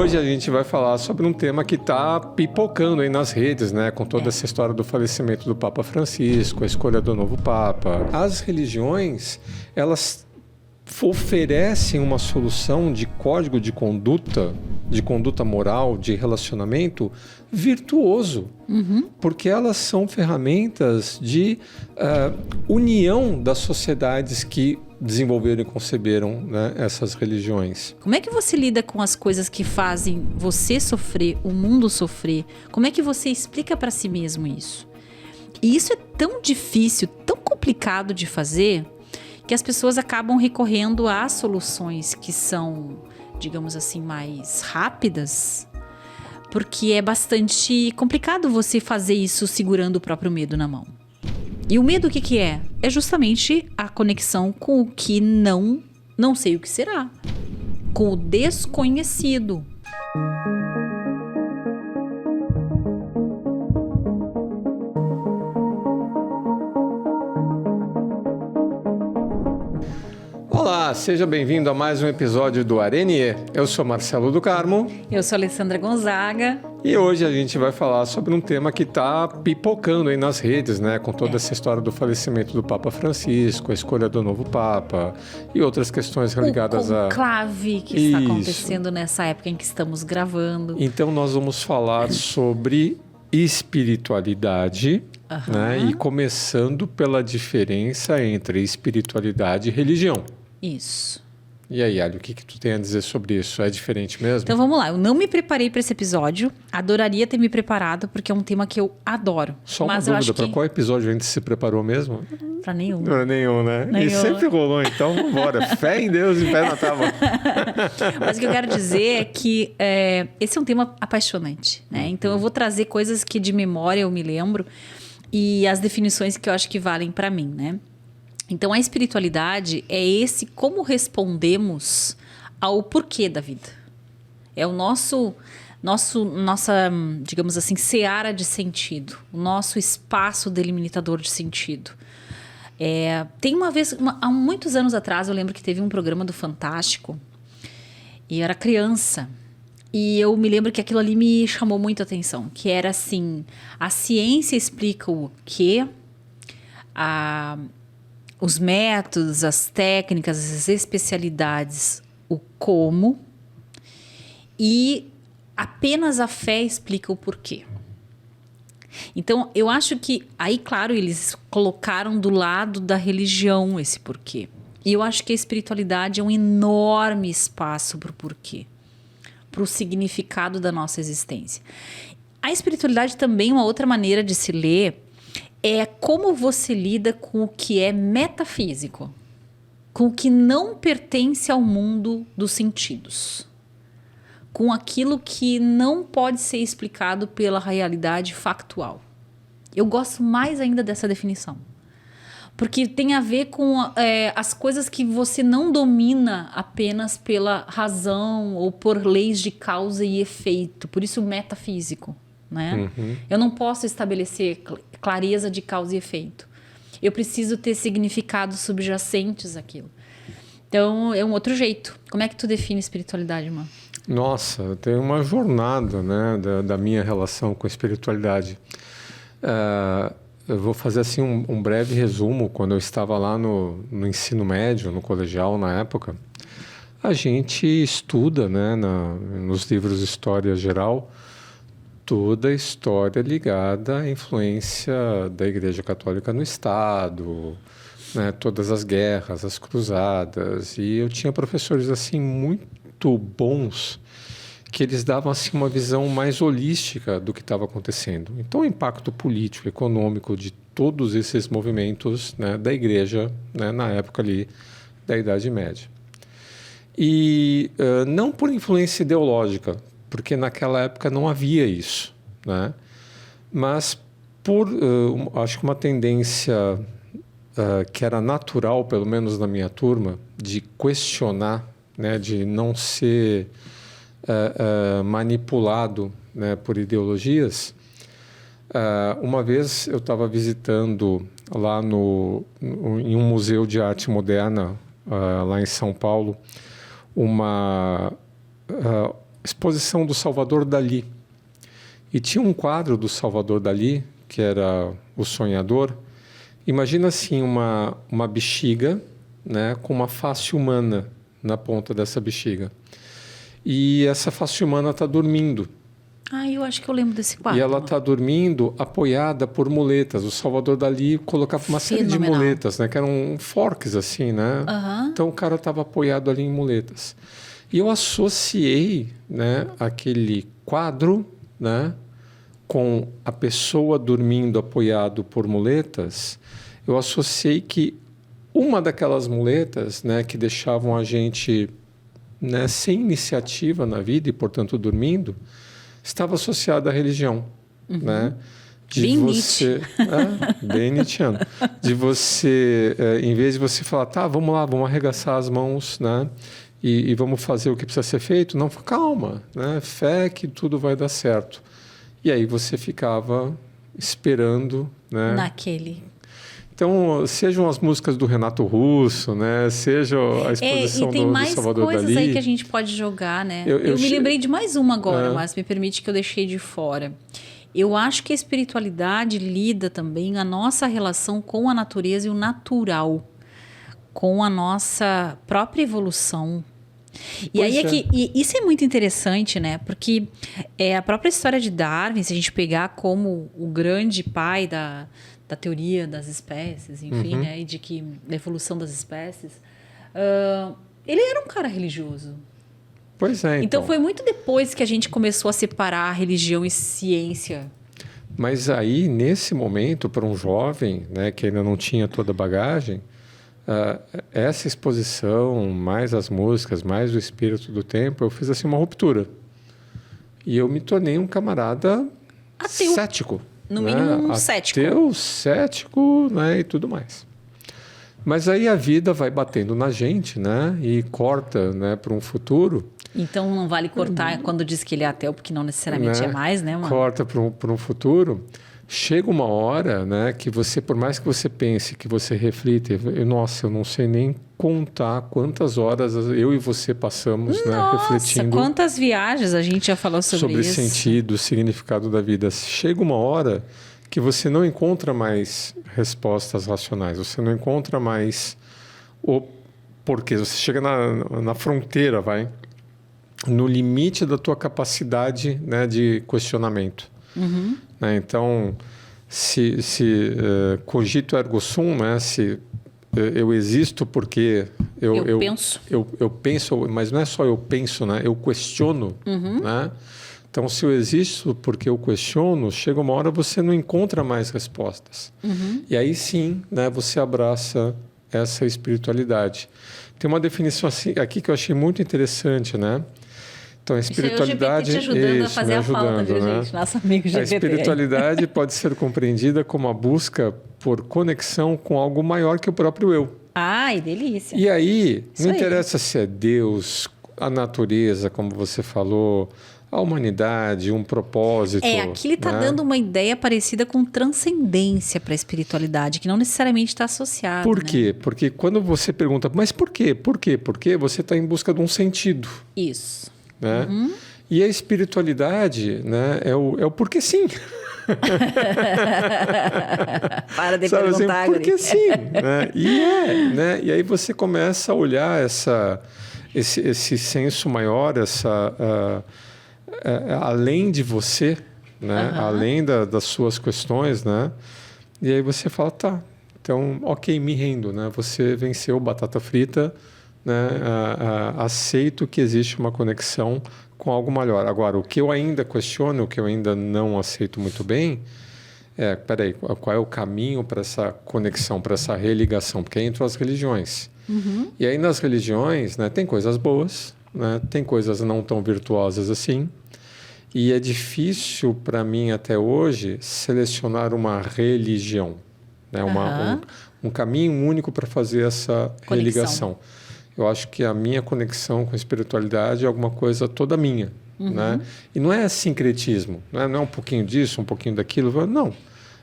hoje a gente vai falar sobre um tema que está pipocando aí nas redes, né? Com toda essa história do falecimento do Papa Francisco, a escolha do novo Papa. As religiões, elas oferecem uma solução de código de conduta moral, de relacionamento virtuoso, porque elas são ferramentas de união das sociedades que desenvolveram e conceberam, né, essas religiões. Como é que você lida com as coisas que fazem você sofrer, o mundo sofrer? Como é que você explica para si mesmo isso? E isso é tão difícil, tão complicado de fazer, que as pessoas acabam recorrendo a soluções que são, digamos assim, mais rápidas, porque é bastante complicado você fazer isso segurando o próprio medo na mão. E o medo o que é? É justamente a conexão com o que não sei o que será, com o desconhecido. Olá, seja bem-vindo a mais um episódio do Arenier. Eu sou Marcelo do Carmo. Eu sou Alessandra Gonzaga. E hoje a gente vai falar sobre um tema que está pipocando aí nas redes, né? Com toda essa história do falecimento do Papa Francisco, a escolha do novo Papa e outras questões ligadas a... O conclave que está acontecendo nessa época em que estamos gravando. Então nós vamos falar sobre espiritualidade, né? E começando pela diferença entre espiritualidade e religião. Isso. E aí, Ali, o que tu tem a dizer sobre isso? É diferente mesmo? Então vamos lá, eu não me preparei para esse episódio, adoraria ter me preparado, porque é um tema que eu adoro. Só uma dúvida, para qual episódio a gente se preparou mesmo? Para nenhum. Não, nenhum, né? Nenhum. E sempre rolou, então vambora. Fé em Deus e pé na tábua. Mas o que eu quero dizer é que esse é um tema apaixonante, né? Então eu vou trazer coisas que de memória eu me lembro e as definições que eu acho que valem para mim, né? Então, a espiritualidade é esse como respondemos ao porquê da vida. É o nossa, digamos assim, seara de sentido. O nosso espaço delimitador de sentido. Tem uma vez, há muitos anos atrás, eu lembro que teve um programa do Fantástico. E eu era criança. E eu me lembro que aquilo ali me chamou muito a atenção. Que era assim, a ciência explica o quê, os métodos, as técnicas, as especialidades, o como, e apenas a fé explica o porquê. Então, eu acho que aí, claro, eles colocaram do lado da religião esse porquê. E eu acho que a espiritualidade é um enorme espaço para o porquê, para o significado da nossa existência. A espiritualidade também, uma outra maneira de se ler, é como você lida com o que é metafísico, com o que não pertence ao mundo dos sentidos, com aquilo que não pode ser explicado pela realidade factual. Eu gosto mais ainda dessa definição, porque tem a ver com as coisas que você não domina apenas pela razão ou por leis de causa e efeito, por isso metafísico. Né? Eu não posso estabelecer clareza de causa e efeito. Eu preciso ter significados subjacentes àquilo. Então, é um outro jeito. Como é que tu define espiritualidade, irmão? Nossa, tem uma jornada, né, da minha relação com a espiritualidade. Eu vou fazer assim um breve resumo. Quando eu estava lá no ensino médio, no colegial na época, a gente estuda, né, nos livros de história geral, toda a história ligada à influência da Igreja Católica no Estado, né, todas as guerras, as cruzadas. E eu tinha professores assim muito bons que eles davam assim uma visão mais holística do que estava acontecendo. Então, o impacto político, econômico de todos esses movimentos, né, da Igreja, né, na época ali da Idade Média. E não por influência ideológica, porque naquela época não havia isso, né? Mas por, acho que uma tendência que era natural, pelo menos na minha turma, de questionar, né? De não ser manipulado, né? Por ideologias. Uma vez eu estava visitando lá em um museu de arte moderna, lá em São Paulo, uma exposição do Salvador Dalí. E tinha um quadro do Salvador Dalí, que era O Sonhador. Imagina assim uma bexiga, né, com uma face humana na ponta dessa bexiga. E essa face humana está dormindo. Eu acho que eu lembro desse quadro. E ela está dormindo apoiada por muletas. O Salvador Dalí colocava uma série de muletas, né, que eram forks assim, né? Então o cara estava apoiado ali em muletas. E eu associei, né, aquele quadro, né, com a pessoa dormindo apoiado por muletas. Eu associei que uma daquelas muletas, né, que deixavam a gente, né, sem iniciativa na vida e, portanto, dormindo, estava associada à religião, né? Bem Nietzsche. Bem Nietzscheano. De você, em vez de você falar, tá, vamos lá, vamos arregaçar as mãos, né? E vamos fazer o que precisa ser feito. Não, calma, né? Fé que tudo vai dar certo. E aí você ficava esperando, né? Naquele. Então, sejam as músicas do Renato Russo, né? Seja a exposição do Salvador Dalí. E tem mais coisas aí que a gente pode jogar, né? Eu me lembrei de mais uma agora, mas me permite que eu deixei de fora. Eu acho que a espiritualidade lida também a nossa relação com a natureza e o natural, com a nossa própria evolução. E aí e isso é muito interessante, né? Porque a própria história de Darwin, se a gente pegar como o grande pai da teoria das espécies, enfim, né? E de que da evolução das espécies, ele era um cara religioso. Pois é. Então foi muito depois que a gente começou a separar religião e ciência. Mas aí, nesse momento, para um jovem, né, que ainda não tinha toda a bagagem, essa exposição, mais as músicas, mais o espírito do tempo, eu fiz assim uma ruptura. E eu me tornei um camarada ateu. Cético. No mínimo cético. Ateu, cético, né, e tudo mais. Mas aí a vida vai batendo na gente, né, e corta, né, para um futuro. Então não vale cortar quando diz que ele é ateu, porque não necessariamente é mais, né, mano? Corta para um futuro. Chega uma hora, né, que você, por mais que você pense, que você reflita, nossa, eu não sei nem contar quantas horas eu e você passamos, né, refletindo. Quantas viagens a gente já falou sobre isso. Sobre sentido, o significado da vida. Chega uma hora que você não encontra mais respostas racionais, você não encontra mais o porquê. Você chega na fronteira, no limite da tua capacidade, né, de questionamento. Né? Então, se cogito ergo sum, né? Se eu existo porque eu penso. Eu penso, mas não é só eu penso, né? Eu questiono, né? Então, se eu existo porque eu questiono, chega uma hora você não encontra mais respostas. E aí sim, né? Você abraça essa espiritualidade. Tem uma definição assim, aqui que eu achei muito interessante, né? Então, a espiritualidade... Isso é o GPT te ajudando a fazer a falta, viu, gente? Nosso amigo GPT. A espiritualidade pode ser compreendida como a busca por conexão com algo maior que o próprio eu. Ai, delícia. E aí, não interessa se é Deus, a natureza, como você falou, a humanidade, um propósito. Aqui ele está dando uma ideia parecida com transcendência para a espiritualidade, que não necessariamente está associada. Por quê? Porque quando você pergunta, mas por quê? Por quê? Por quê? Você está em busca de um sentido. Isso. Né? E a espiritualidade, né, é o porque sim. Para de perguntar, assim, porque sim. Né? Né? E aí você começa a olhar esse senso maior, além de você, né? Além das suas questões, né? E aí você fala, tá, então, ok, me rendo, né? Você venceu batata frita, né? Aceito que existe uma conexão com algo maior. Agora, o que eu ainda questiono, o que eu ainda não aceito muito bem, peraí, qual é o caminho para essa conexão, para essa religação? Porque aí entram as religiões. E aí nas religiões, né, tem coisas boas, né, tem coisas não tão virtuosas assim, e é difícil para mim até hoje selecionar uma religião, né, um caminho único para fazer essa religação. Eu acho que a minha conexão com a espiritualidade é alguma coisa toda minha. Né? E não é sincretismo, não é um pouquinho disso, um pouquinho daquilo. Não.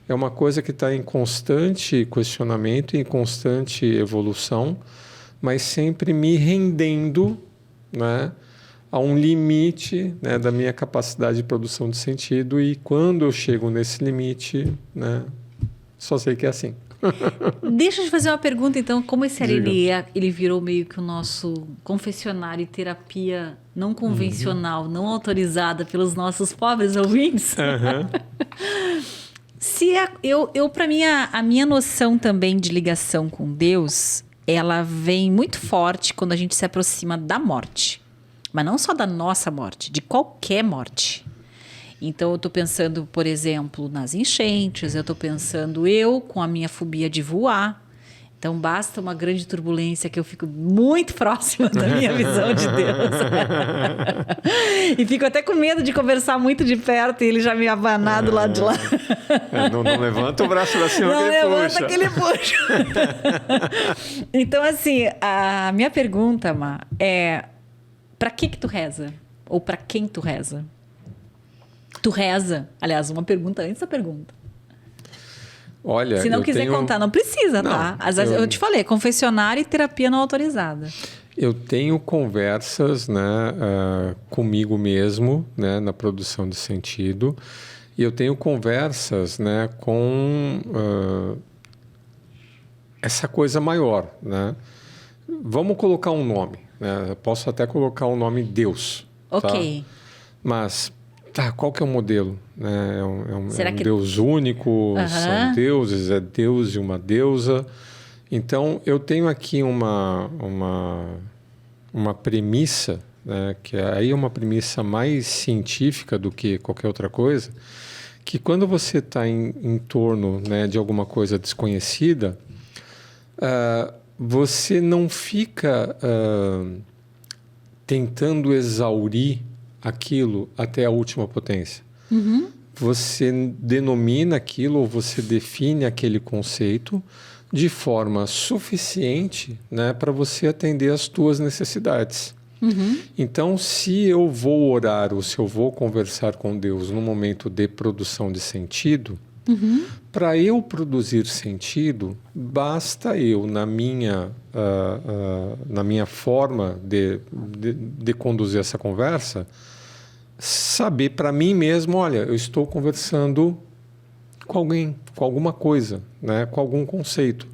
É uma coisa que está em constante questionamento, em constante evolução, mas sempre me rendendo, né, a um limite, né, da minha capacidade de produção de sentido, e quando eu chego nesse limite, né, só sei que é assim. Deixa eu te fazer uma pergunta, então. Como esse Diga. ele virou meio que o nosso confessionário e terapia não convencional, não autorizada pelos nossos pobres ouvintes? Para mim, a minha noção também de ligação com Deus, ela vem muito forte quando a gente se aproxima da morte. Mas não só da nossa morte, de qualquer morte. Então, eu estou pensando, por exemplo, nas enchentes, eu estou pensando com a minha fobia de voar. Então, basta uma grande turbulência que eu fico muito próxima da minha visão de Deus. E fico até com medo de conversar muito de perto e ele já me abanar do lado de lá. Não levanta o braço pra cima, Não que ele levanta puxa. que ele puxa. Então, assim, a minha pergunta, Má, é: para que tu reza? Ou para quem tu reza? Tu reza? Aliás, uma pergunta antes da pergunta. Olha, Se não eu quiser tenho... contar, não precisa, Não, tá? Às vezes, eu te falei, confessionário e terapia não autorizada. Eu tenho conversas, né, comigo mesmo, né, na produção de sentido, e eu tenho conversas, né, com essa coisa maior, né? Vamos colocar um nome, né? Eu posso até colocar o nome Deus. Ok. Tá? Mas qual que é o modelo? Né? Será um que... Deus único? São deuses? É Deus e uma deusa? Então, eu tenho aqui uma premissa, né, que aí é uma premissa mais científica do que qualquer outra coisa, que quando você está em torno, né, de alguma coisa desconhecida, você não fica tentando exaurir aquilo até a última potência. Você denomina aquilo, ou você define aquele conceito de forma suficiente, né, para você atender às tuas necessidades. Então, se eu vou orar ou se eu vou conversar com Deus no momento de produção de sentido, para eu produzir sentido, basta eu, na minha forma de conduzir essa conversa, saber para mim mesmo, olha, eu estou conversando com alguém, com alguma coisa, né, com algum conceito.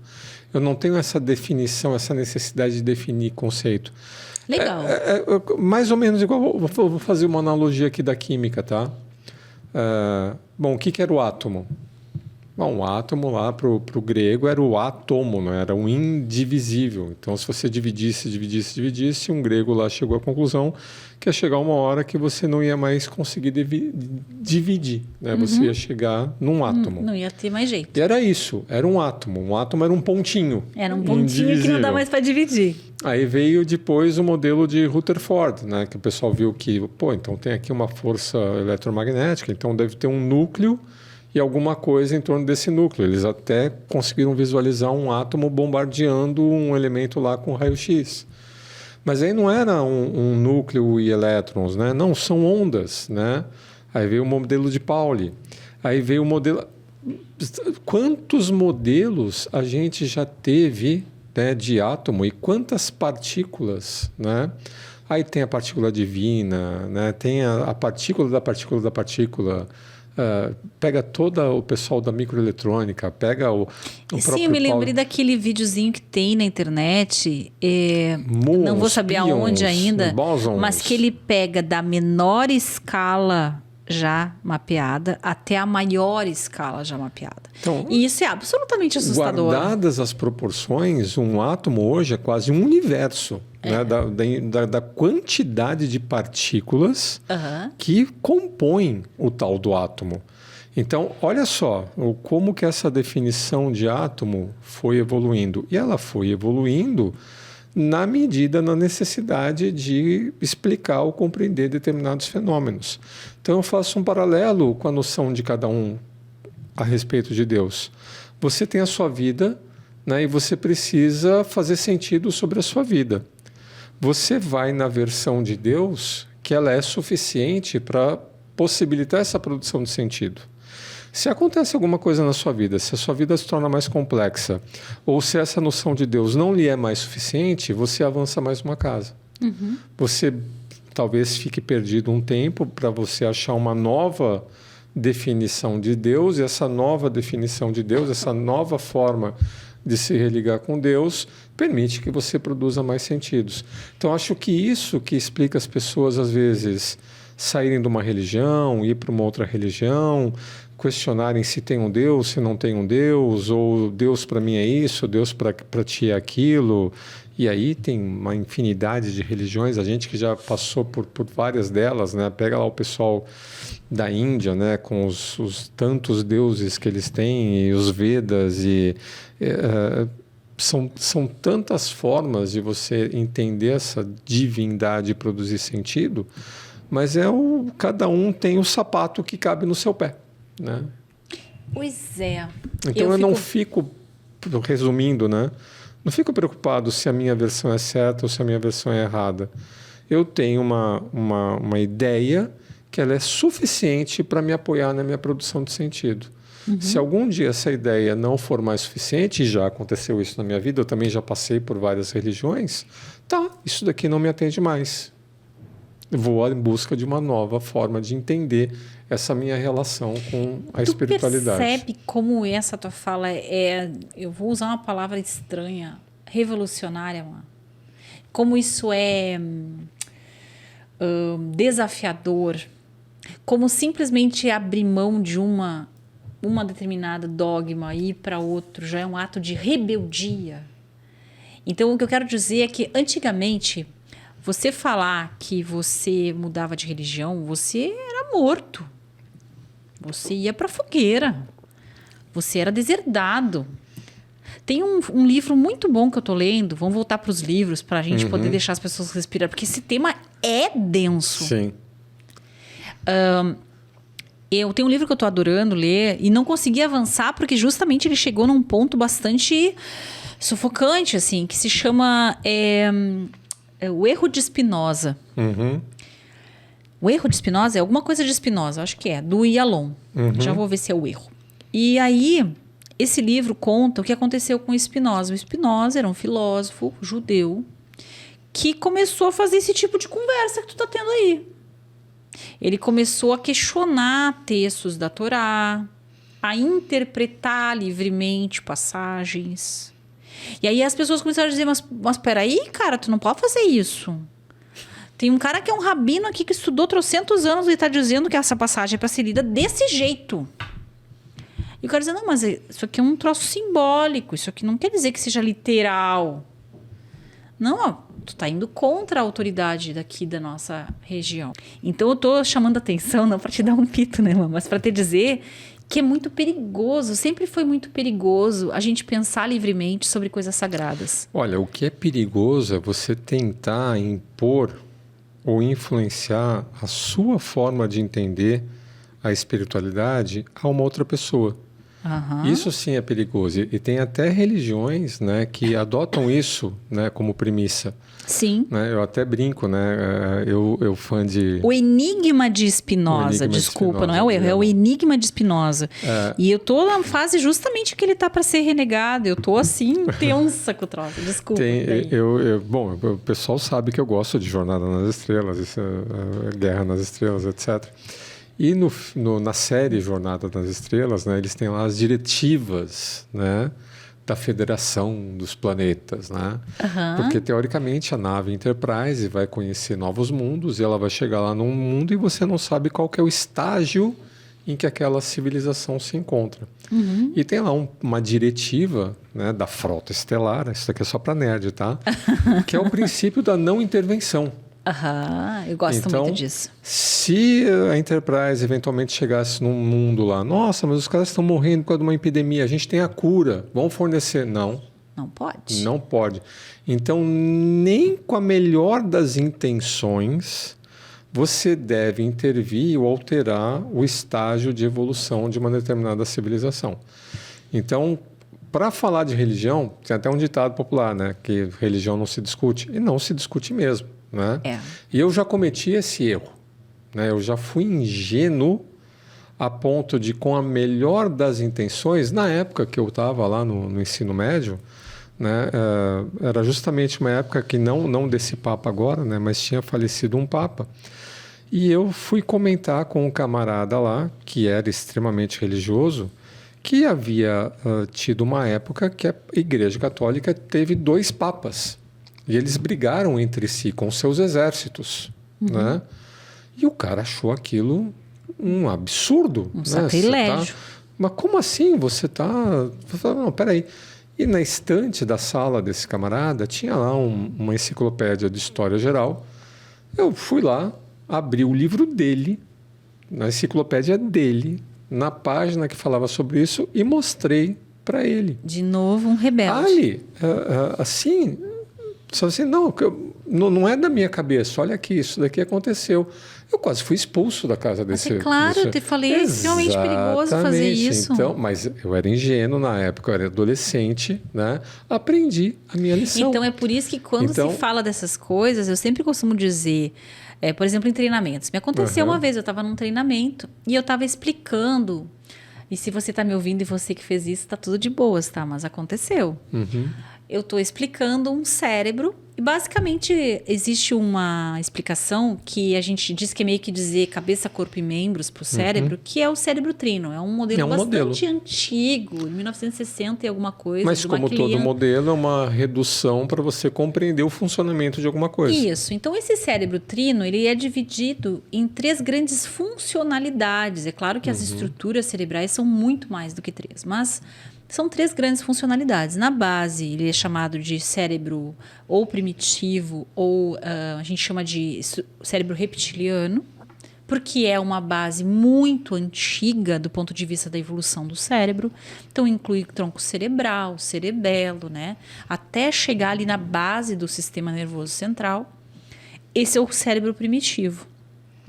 Eu não tenho essa definição, essa necessidade de definir conceito. Legal. Mais ou menos igual, vou fazer uma analogia aqui da química, tá? Bom, o que era o átomo? Bom, o átomo lá para o grego era o átomo, não era um indivisível. Então, se você dividisse, um grego lá chegou à conclusão que ia chegar uma hora que você não ia mais conseguir dividir, né? Você ia chegar num átomo. Não ia ter mais jeito. E era isso, era um átomo. Um átomo era um pontinho. Era um pontinho que não dá mais para dividir. Aí veio depois o modelo de Rutherford, né? Que o pessoal viu que, então tem aqui uma força eletromagnética, então deve ter um núcleo e alguma coisa em torno desse núcleo. Eles até conseguiram visualizar um átomo bombardeando um elemento lá com raio-x. Mas aí não era um núcleo e elétrons, né? Não, são ondas, né? Aí veio o modelo de Pauli. Aí veio o modelo... Quantos modelos a gente já teve, né, de átomo e quantas partículas, né? Aí tem a partícula divina, né? Tem a partícula da partícula da partícula... pega todo o pessoal da microeletrônica, pega o próprio... Sim, eu me lembrei daquele videozinho que tem na internet, não vou saber aonde ainda, mas que ele pega da menor escala já mapeada até a maior escala já mapeada. Então, e isso é absolutamente assustador. Guardadas as proporções, um átomo hoje é quase um universo. Né, da quantidade de partículas que compõem o tal do átomo. Então, olha só como que essa definição de átomo foi evoluindo. E ela foi evoluindo na necessidade de explicar ou compreender determinados fenômenos. Então, eu faço um paralelo com a noção de cada um a respeito de Deus. Você tem a sua vida, né, e você precisa fazer sentido sobre a sua vida. Você vai na versão de Deus que ela é suficiente para possibilitar essa produção de sentido. Se acontece alguma coisa na sua vida, se a sua vida se torna mais complexa, ou se essa noção de Deus não lhe é mais suficiente, você avança mais uma casa. Você talvez fique perdido um tempo para você achar uma nova definição de Deus, e essa nova definição de Deus, essa nova forma de se religar com Deus, permite que você produza mais sentidos. Então, acho que isso que explica as pessoas, às vezes, saírem de uma religião, ir para uma outra religião, questionarem se tem um Deus, se não tem um Deus, ou Deus para mim é isso, Deus para ti é aquilo. E aí tem uma infinidade de religiões, a gente que já passou por várias delas, né? Pega lá o pessoal da Índia, né? Com os tantos deuses que eles têm, e os Vedas, são tantas formas de você entender essa divindade e produzir sentido, mas cada um tem o sapato que cabe no seu pé, né? Pois é. Então eu não fico, resumindo, né? Não fico preocupado se a minha versão é certa ou se a minha versão é errada. Eu tenho uma ideia que ela é suficiente para me apoiar na minha produção de sentido. Uhum. Se algum dia essa ideia não for mais suficiente, e já aconteceu isso na minha vida, eu também já passei por várias religiões, isso daqui não me atende mais. Eu vou em busca de uma nova forma de entender essa minha relação com a espiritualidade. Tu percebe como essa tua fala eu vou usar uma palavra estranha, revolucionária, mano. Como isso é desafiador, como simplesmente abrir mão de uma determinada dogma e ir para outro já é um ato de rebeldia. Então, o que eu quero dizer é que antigamente, você falar que você mudava de religião, você era morto. Você ia para a fogueira. Você era deserdado. Tem um livro muito bom que eu estou lendo. Vamos voltar para os livros para a gente poder deixar as pessoas respirar. Porque esse tema é denso. Sim. Eu tenho um livro que eu estou adorando ler e não consegui avançar porque justamente ele chegou num ponto bastante sufocante, assim, que se chama O Erro de Spinoza. Uhum. O Erro de Spinoza é alguma coisa de Spinoza, acho que é, do Yalom. Já vou ver se é o erro. E aí, esse livro conta o que aconteceu com Spinoza. O Spinoza era um filósofo judeu que começou a fazer esse tipo de conversa que tu tá tendo aí. Ele começou a questionar textos da Torá, a interpretar livremente passagens. E aí as pessoas começaram a dizer, mas peraí, cara, tu não pode fazer isso. Tem um cara que é um rabino aqui que estudou trocentos anos e está dizendo que essa passagem é para ser lida desse jeito. E o cara diz, não, mas isso aqui é um troço simbólico, isso aqui não quer dizer que seja literal. Não, ó, tu tá indo contra a autoridade daqui da nossa região. Então eu tô chamando a atenção, não para te dar um pito, né, mas para te dizer que é muito perigoso, sempre foi muito perigoso a gente pensar livremente sobre coisas sagradas. Olha, o que é perigoso é você tentar impor ou influenciar a sua forma de entender a espiritualidade a uma outra pessoa. Isso sim é perigoso. E tem até religiões, né, que adotam isso, né, como premissa. Sim. Né? Eu até brinco, né? Eu fã de... O enigma de Spinoza, desculpa, não é o erro, é o enigma de Spinoza. E eu tô na fase justamente que ele tá para ser renegado. Eu tô assim, tensa com o troço, desculpa. Bom, o pessoal sabe que eu gosto de Jornada nas Estrelas, Guerra nas Estrelas, etc. E na série Jornada nas Estrelas, né, eles têm lá as diretivas, né, da Federação dos Planetas, né? Porque, teoricamente, a nave Enterprise vai conhecer novos mundos e ela vai chegar lá num mundo e você não sabe qual que é o estágio em que aquela civilização se encontra. E tem lá uma diretiva, né, da Frota Estelar, isso aqui é só para nerd, tá? Que é o princípio da não intervenção. Eu gosto muito disso. Se a Enterprise eventualmente chegasse num mundo lá, nossa, mas os caras estão morrendo por causa de uma epidemia, a gente tem a cura, vamos fornecer. Não. Não pode. Não pode. Então, nem com a melhor das intenções, você deve intervir ou alterar o estágio de evolução de uma determinada civilização. Então, para falar de religião, tem até um ditado popular, né? Que religião não se discute. E não se discute mesmo. Né? E eu já cometi esse erro, né? Eu já fui ingênuo a ponto de, com a melhor das intenções, na época que eu estava lá no ensino médio, né? Era justamente uma época que não desse Papa agora, né? Mas tinha falecido um Papa. E eu fui comentar com um camarada lá, que era extremamente religioso, que havia tido uma época que a Igreja Católica teve 2 papas. E eles brigaram entre si com seus exércitos, né? E o cara achou aquilo um absurdo. Um sacrilégio. Mas como assim? Você está... Não, peraí. E na estante da sala desse camarada tinha lá uma enciclopédia de História Geral. Eu fui lá, abri o livro dele, na enciclopédia dele, na página que falava sobre isso e mostrei para ele. De novo, um rebelde. Ali, assim, só assim, não é da minha cabeça, olha aqui, isso daqui aconteceu. Eu quase fui expulso da casa desse... Mas é claro, eu te falei, é extremamente perigoso fazer isso. Então, mas eu era ingênuo na época, eu era adolescente, né? Aprendi a minha lição. Então, é por isso que quando se fala dessas coisas, eu sempre costumo dizer, por exemplo, em treinamentos. Me aconteceu uma vez, eu estava num treinamento e eu estava explicando, e se você está me ouvindo e você que fez isso, está tudo de boas, tá? Mas aconteceu. Eu estou explicando um cérebro e basicamente existe uma explicação que a gente diz que é meio que dizer cabeça, corpo e membros para o cérebro, que é o cérebro trino. É um modelo bastante antigo, em 1960 e alguma coisa. Mas como todo modelo, é uma redução para você compreender o funcionamento de alguma coisa. Isso. Então, esse cérebro trino, ele é dividido em 3 grandes funcionalidades. É claro que as estruturas cerebrais são muito mais do que 3, mas... São 3 grandes funcionalidades. Na base, ele é chamado de cérebro ou primitivo, ou a gente chama de cérebro reptiliano, porque é uma base muito antiga do ponto de vista da evolução do cérebro. Então, inclui tronco cerebral, cerebelo, né? Até chegar ali na base do sistema nervoso central. Esse é o cérebro primitivo.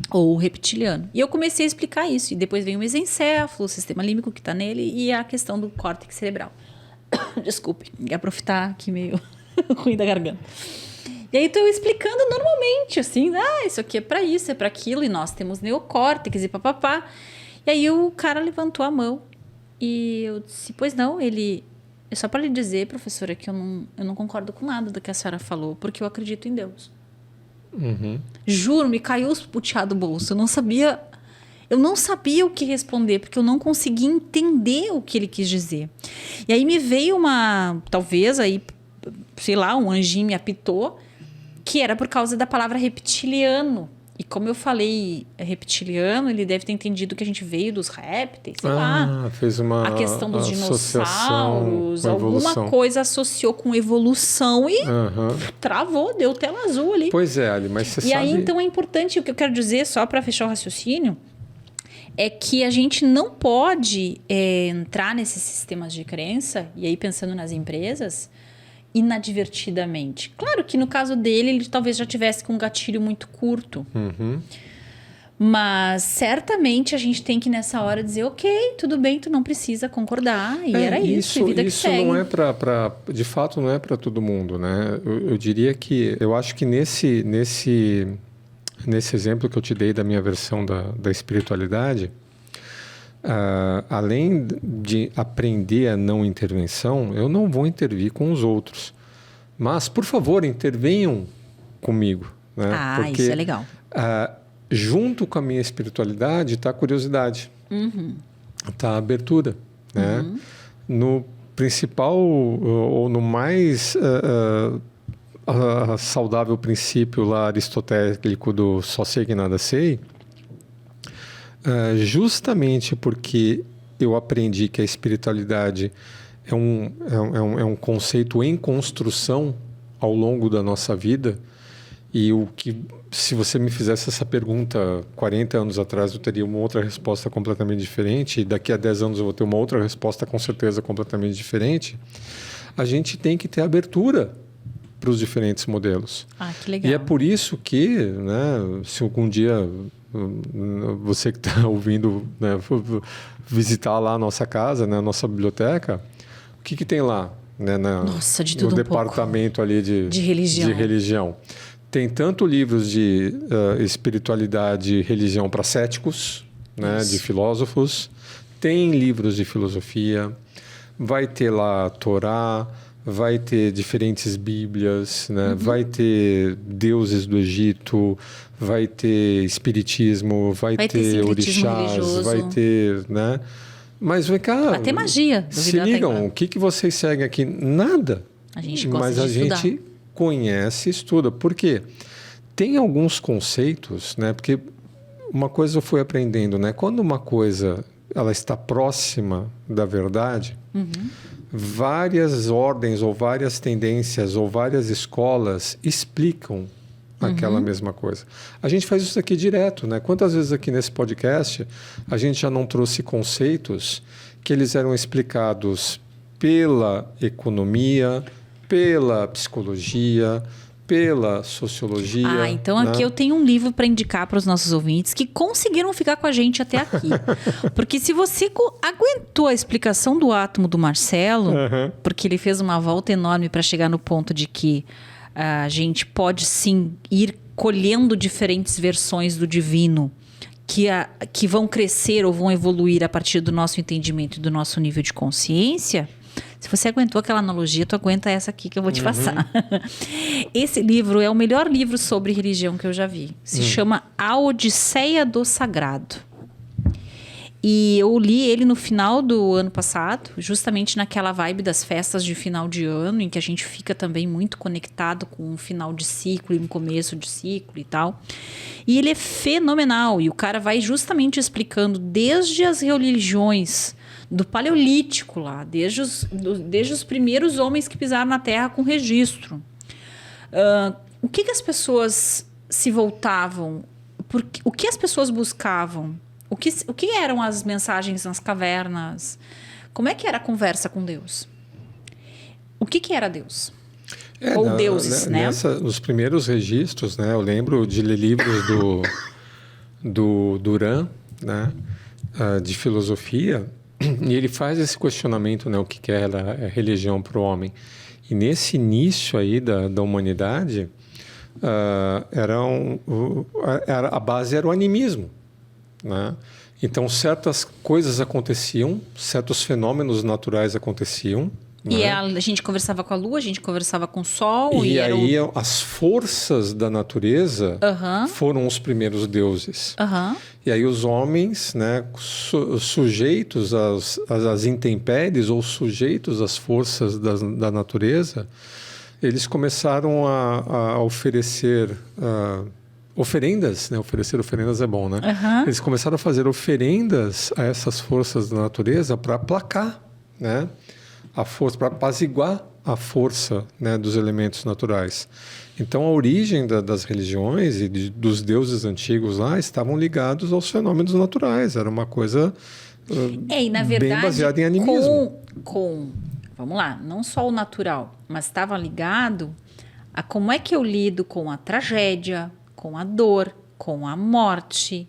Ou reptiliano. E eu comecei a explicar isso. E depois vem o mesencéfalo, o sistema límbico que está nele e a questão do córtex cerebral. Desculpe, ia profitar aqui meio ruim da garganta. E aí estou explicando normalmente, assim, isso aqui é para isso, é para aquilo, e nós temos neocórtex e papapá. E aí o cara levantou a mão e eu disse, pois não, ele... É só para lhe dizer, professora, que eu não concordo com nada do que a senhora falou, porque eu acredito em Deus. Juro, me caiu os puteados do bolso. Eu não sabia o que responder, porque eu não conseguia entender o que ele quis dizer. E aí me veio talvez aí, sei lá, um anjinho me apitou, que era por causa da palavra reptiliano. E como eu falei reptiliano, ele deve ter entendido que a gente veio dos répteis, sei lá. Fez uma a questão dos dinossauros, alguma coisa associou com evolução e travou, deu tela azul ali. Pois é, Ali, mas você sabe... E aí, então, é importante, o que eu quero dizer, só para fechar o raciocínio, é que a gente não pode entrar nesses sistemas de crença, e aí pensando nas empresas... inadvertidamente. Claro que no caso dele, ele talvez já tivesse com um gatilho muito curto. Mas certamente a gente tem que nessa hora dizer, ok, tudo bem, tu não precisa concordar. E era isso, e vida que segue. Isso não é de fato, não é para todo mundo, né? Eu diria que, eu acho que nesse exemplo que eu te dei da minha versão da espiritualidade, além de aprender a não intervenção, eu não vou intervir com os outros. Mas, por favor, intervenham comigo. Né? Porque, isso é legal. Junto com a minha espiritualidade está a curiosidade, está a abertura. Né? No principal ou no mais saudável princípio lá aristotélico do só sei que nada sei, justamente porque eu aprendi que a espiritualidade é um conceito em construção ao longo da nossa vida, e o que, se você me fizesse essa pergunta 40 anos atrás, eu teria uma outra resposta completamente diferente, e daqui a 10 anos eu vou ter uma outra resposta com certeza completamente diferente. A gente tem que ter abertura para os diferentes modelos. Que legal. E é por isso que, né, se algum dia você que está ouvindo, né, visitar lá a nossa casa, né, a nossa biblioteca, o que tem lá? Né, Nossa, de tudo no departamento ali de religião. Tem tanto livros de espiritualidade e religião para céticos, né, de filósofos, tem livros de filosofia, vai ter lá a Torá, vai ter diferentes bíblias, né? Vai ter deuses do Egito, vai ter espiritismo, vai ter orixás, religioso. vai ter, né? Mas vem cá, Vai ter magia. se ligam, o que vocês seguem aqui? Nada. A gente gosta Mas de a estudar. gente conhece e estuda. Por quê? Tem alguns conceitos, né? Porque uma coisa eu fui aprendendo, né? Quando uma coisa ela está próxima da verdade, várias ordens ou várias tendências ou várias escolas explicam aquela mesma coisa. A gente faz isso aqui direto, né? Quantas vezes aqui nesse podcast a gente já não trouxe conceitos que eles eram explicados pela economia, pela psicologia, pela sociologia. Então aqui eu tenho um livro para indicar para os nossos ouvintes que conseguiram ficar com a gente até aqui. Porque se você aguentou a explicação do átomo do Marcelo, porque ele fez uma volta enorme para chegar no ponto de que a gente pode sim ir colhendo diferentes versões do divino que vão crescer ou vão evoluir a partir do nosso entendimento e do nosso nível de consciência. Se você aguentou aquela analogia, tu aguenta essa aqui que eu vou te passar. Esse livro é o melhor livro sobre religião que eu já vi. Se chama A Odisseia do Sagrado. E eu li ele no final do ano passado, justamente naquela vibe das festas de final de ano, em que a gente fica também muito conectado com um final de ciclo e um começo de ciclo e tal. E ele é fenomenal. E o cara vai justamente explicando desde as religiões do Paleolítico lá, desde os primeiros homens que pisaram na Terra com registro. O que as pessoas se voltavam? O que as pessoas buscavam? O que eram as mensagens nas cavernas? Como é que era a conversa com Deus? O que era Deus? Ou deuses, né? Nos primeiros registros, né? Eu lembro de ler livros do Duran, né? De filosofia, e ele faz esse questionamento, né? O que era a religião para o homem. E nesse início aí da humanidade, a base era o animismo, né? Então, certas coisas aconteciam, certos fenômenos naturais aconteciam. E né? a gente conversava com a lua, a gente conversava com o sol. E aí as forças da natureza foram os primeiros deuses. E aí os homens, né, sujeitos às intempéries ou sujeitos às forças da natureza, eles começaram a oferecer... oferendas, né? Oferecer oferendas é bom, né? Eles começaram a fazer oferendas a essas forças da natureza para aplacar, né? A força, para apaziguar a força, né, dos elementos naturais. Então, a origem das religiões e dos deuses antigos lá estavam ligados aos fenômenos naturais. Era uma coisa e, na verdade, bem baseada em animismo. Vamos lá, não só o natural, mas estava ligado a como é que eu lido com a tragédia, com a dor, com a morte,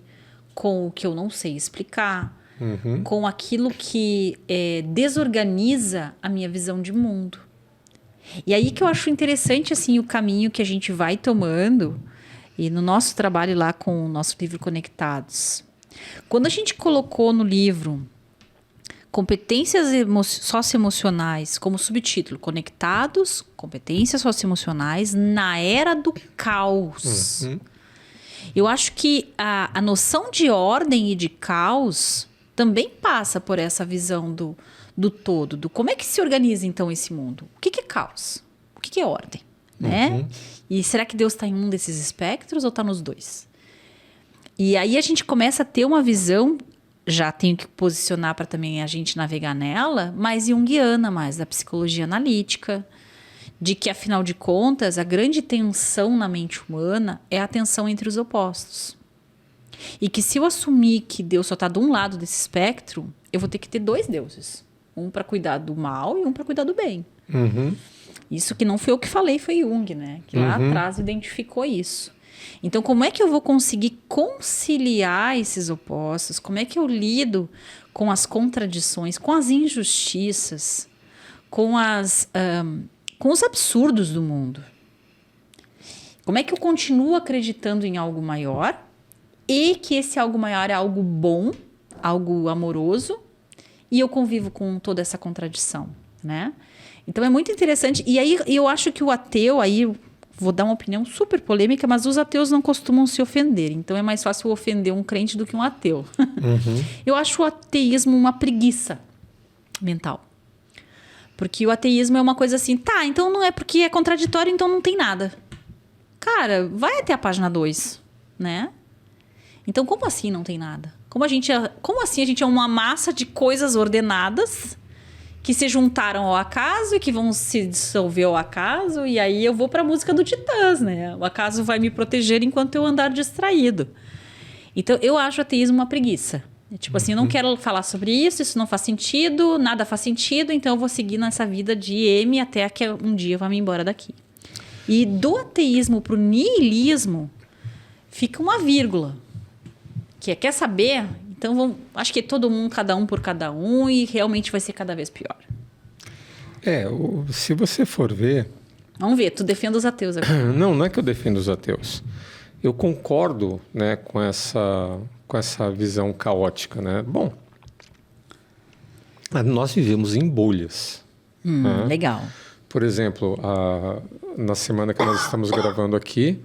com o que eu não sei explicar, com aquilo que desorganiza a minha visão de mundo. E aí que eu acho interessante assim, o caminho que a gente vai tomando, e no nosso trabalho lá com o nosso livro Conectados. Quando a gente colocou no livro competências socioemocionais como subtítulo, Conectados, competências socioemocionais na era do caos. Eu acho que a noção de ordem e de caos também passa por essa visão do todo, do como é que se organiza então esse mundo. O que é caos? O que é ordem? Né? E será que Deus está em um desses espectros ou está nos dois? E aí a gente começa a ter uma visão, já tenho que posicionar para também a gente navegar nela, mais junguiana, mais da psicologia analítica, de que, afinal de contas, a grande tensão na mente humana é a tensão entre os opostos. E que se eu assumir que Deus só está de um lado desse espectro, eu vou ter que ter dois deuses. Um para cuidar do mal e um para cuidar do bem. Isso que não foi eu que falei, foi Jung, né? Que lá atrás identificou isso. Então, como é que eu vou conseguir conciliar esses opostos? Como é que eu lido com as contradições, com as injustiças, com os absurdos do mundo? Como é que eu continuo acreditando em algo maior e que esse algo maior é algo bom, algo amoroso, e eu convivo com toda essa contradição, né? Então é muito interessante. E aí eu acho que o ateu, aí vou dar uma opinião super polêmica, mas os ateus não costumam se ofender. Então é mais fácil ofender um crente do que um ateu. Eu acho o ateísmo uma preguiça mental. Porque o ateísmo é uma coisa assim, tá, então não é porque é contraditório, então não tem nada. Cara, vai até a página 2, né? Então como assim não tem nada? Como assim a gente é uma massa de coisas ordenadas que se juntaram ao acaso e que vão se dissolver ao acaso, e aí eu vou para a música do Titãs, né? O acaso vai me proteger enquanto eu andar distraído. Então, eu acho o ateísmo uma preguiça. Tipo assim, eu não quero falar sobre isso não faz sentido, nada faz sentido, então eu vou seguir nessa vida de M até que um dia eu vá me embora daqui. E do ateísmo pro niilismo, fica uma vírgula. Que é, quer saber? Então, acho que é todo mundo, cada um por cada um, e realmente vai ser cada vez pior. Se você for ver... Vamos ver, tu defende os ateus agora. Não é que eu defendo os ateus. Eu concordo, né, com essa visão caótica, né? Bom, nós vivemos em bolhas. Né? Legal. Por exemplo, na semana que nós estamos gravando aqui,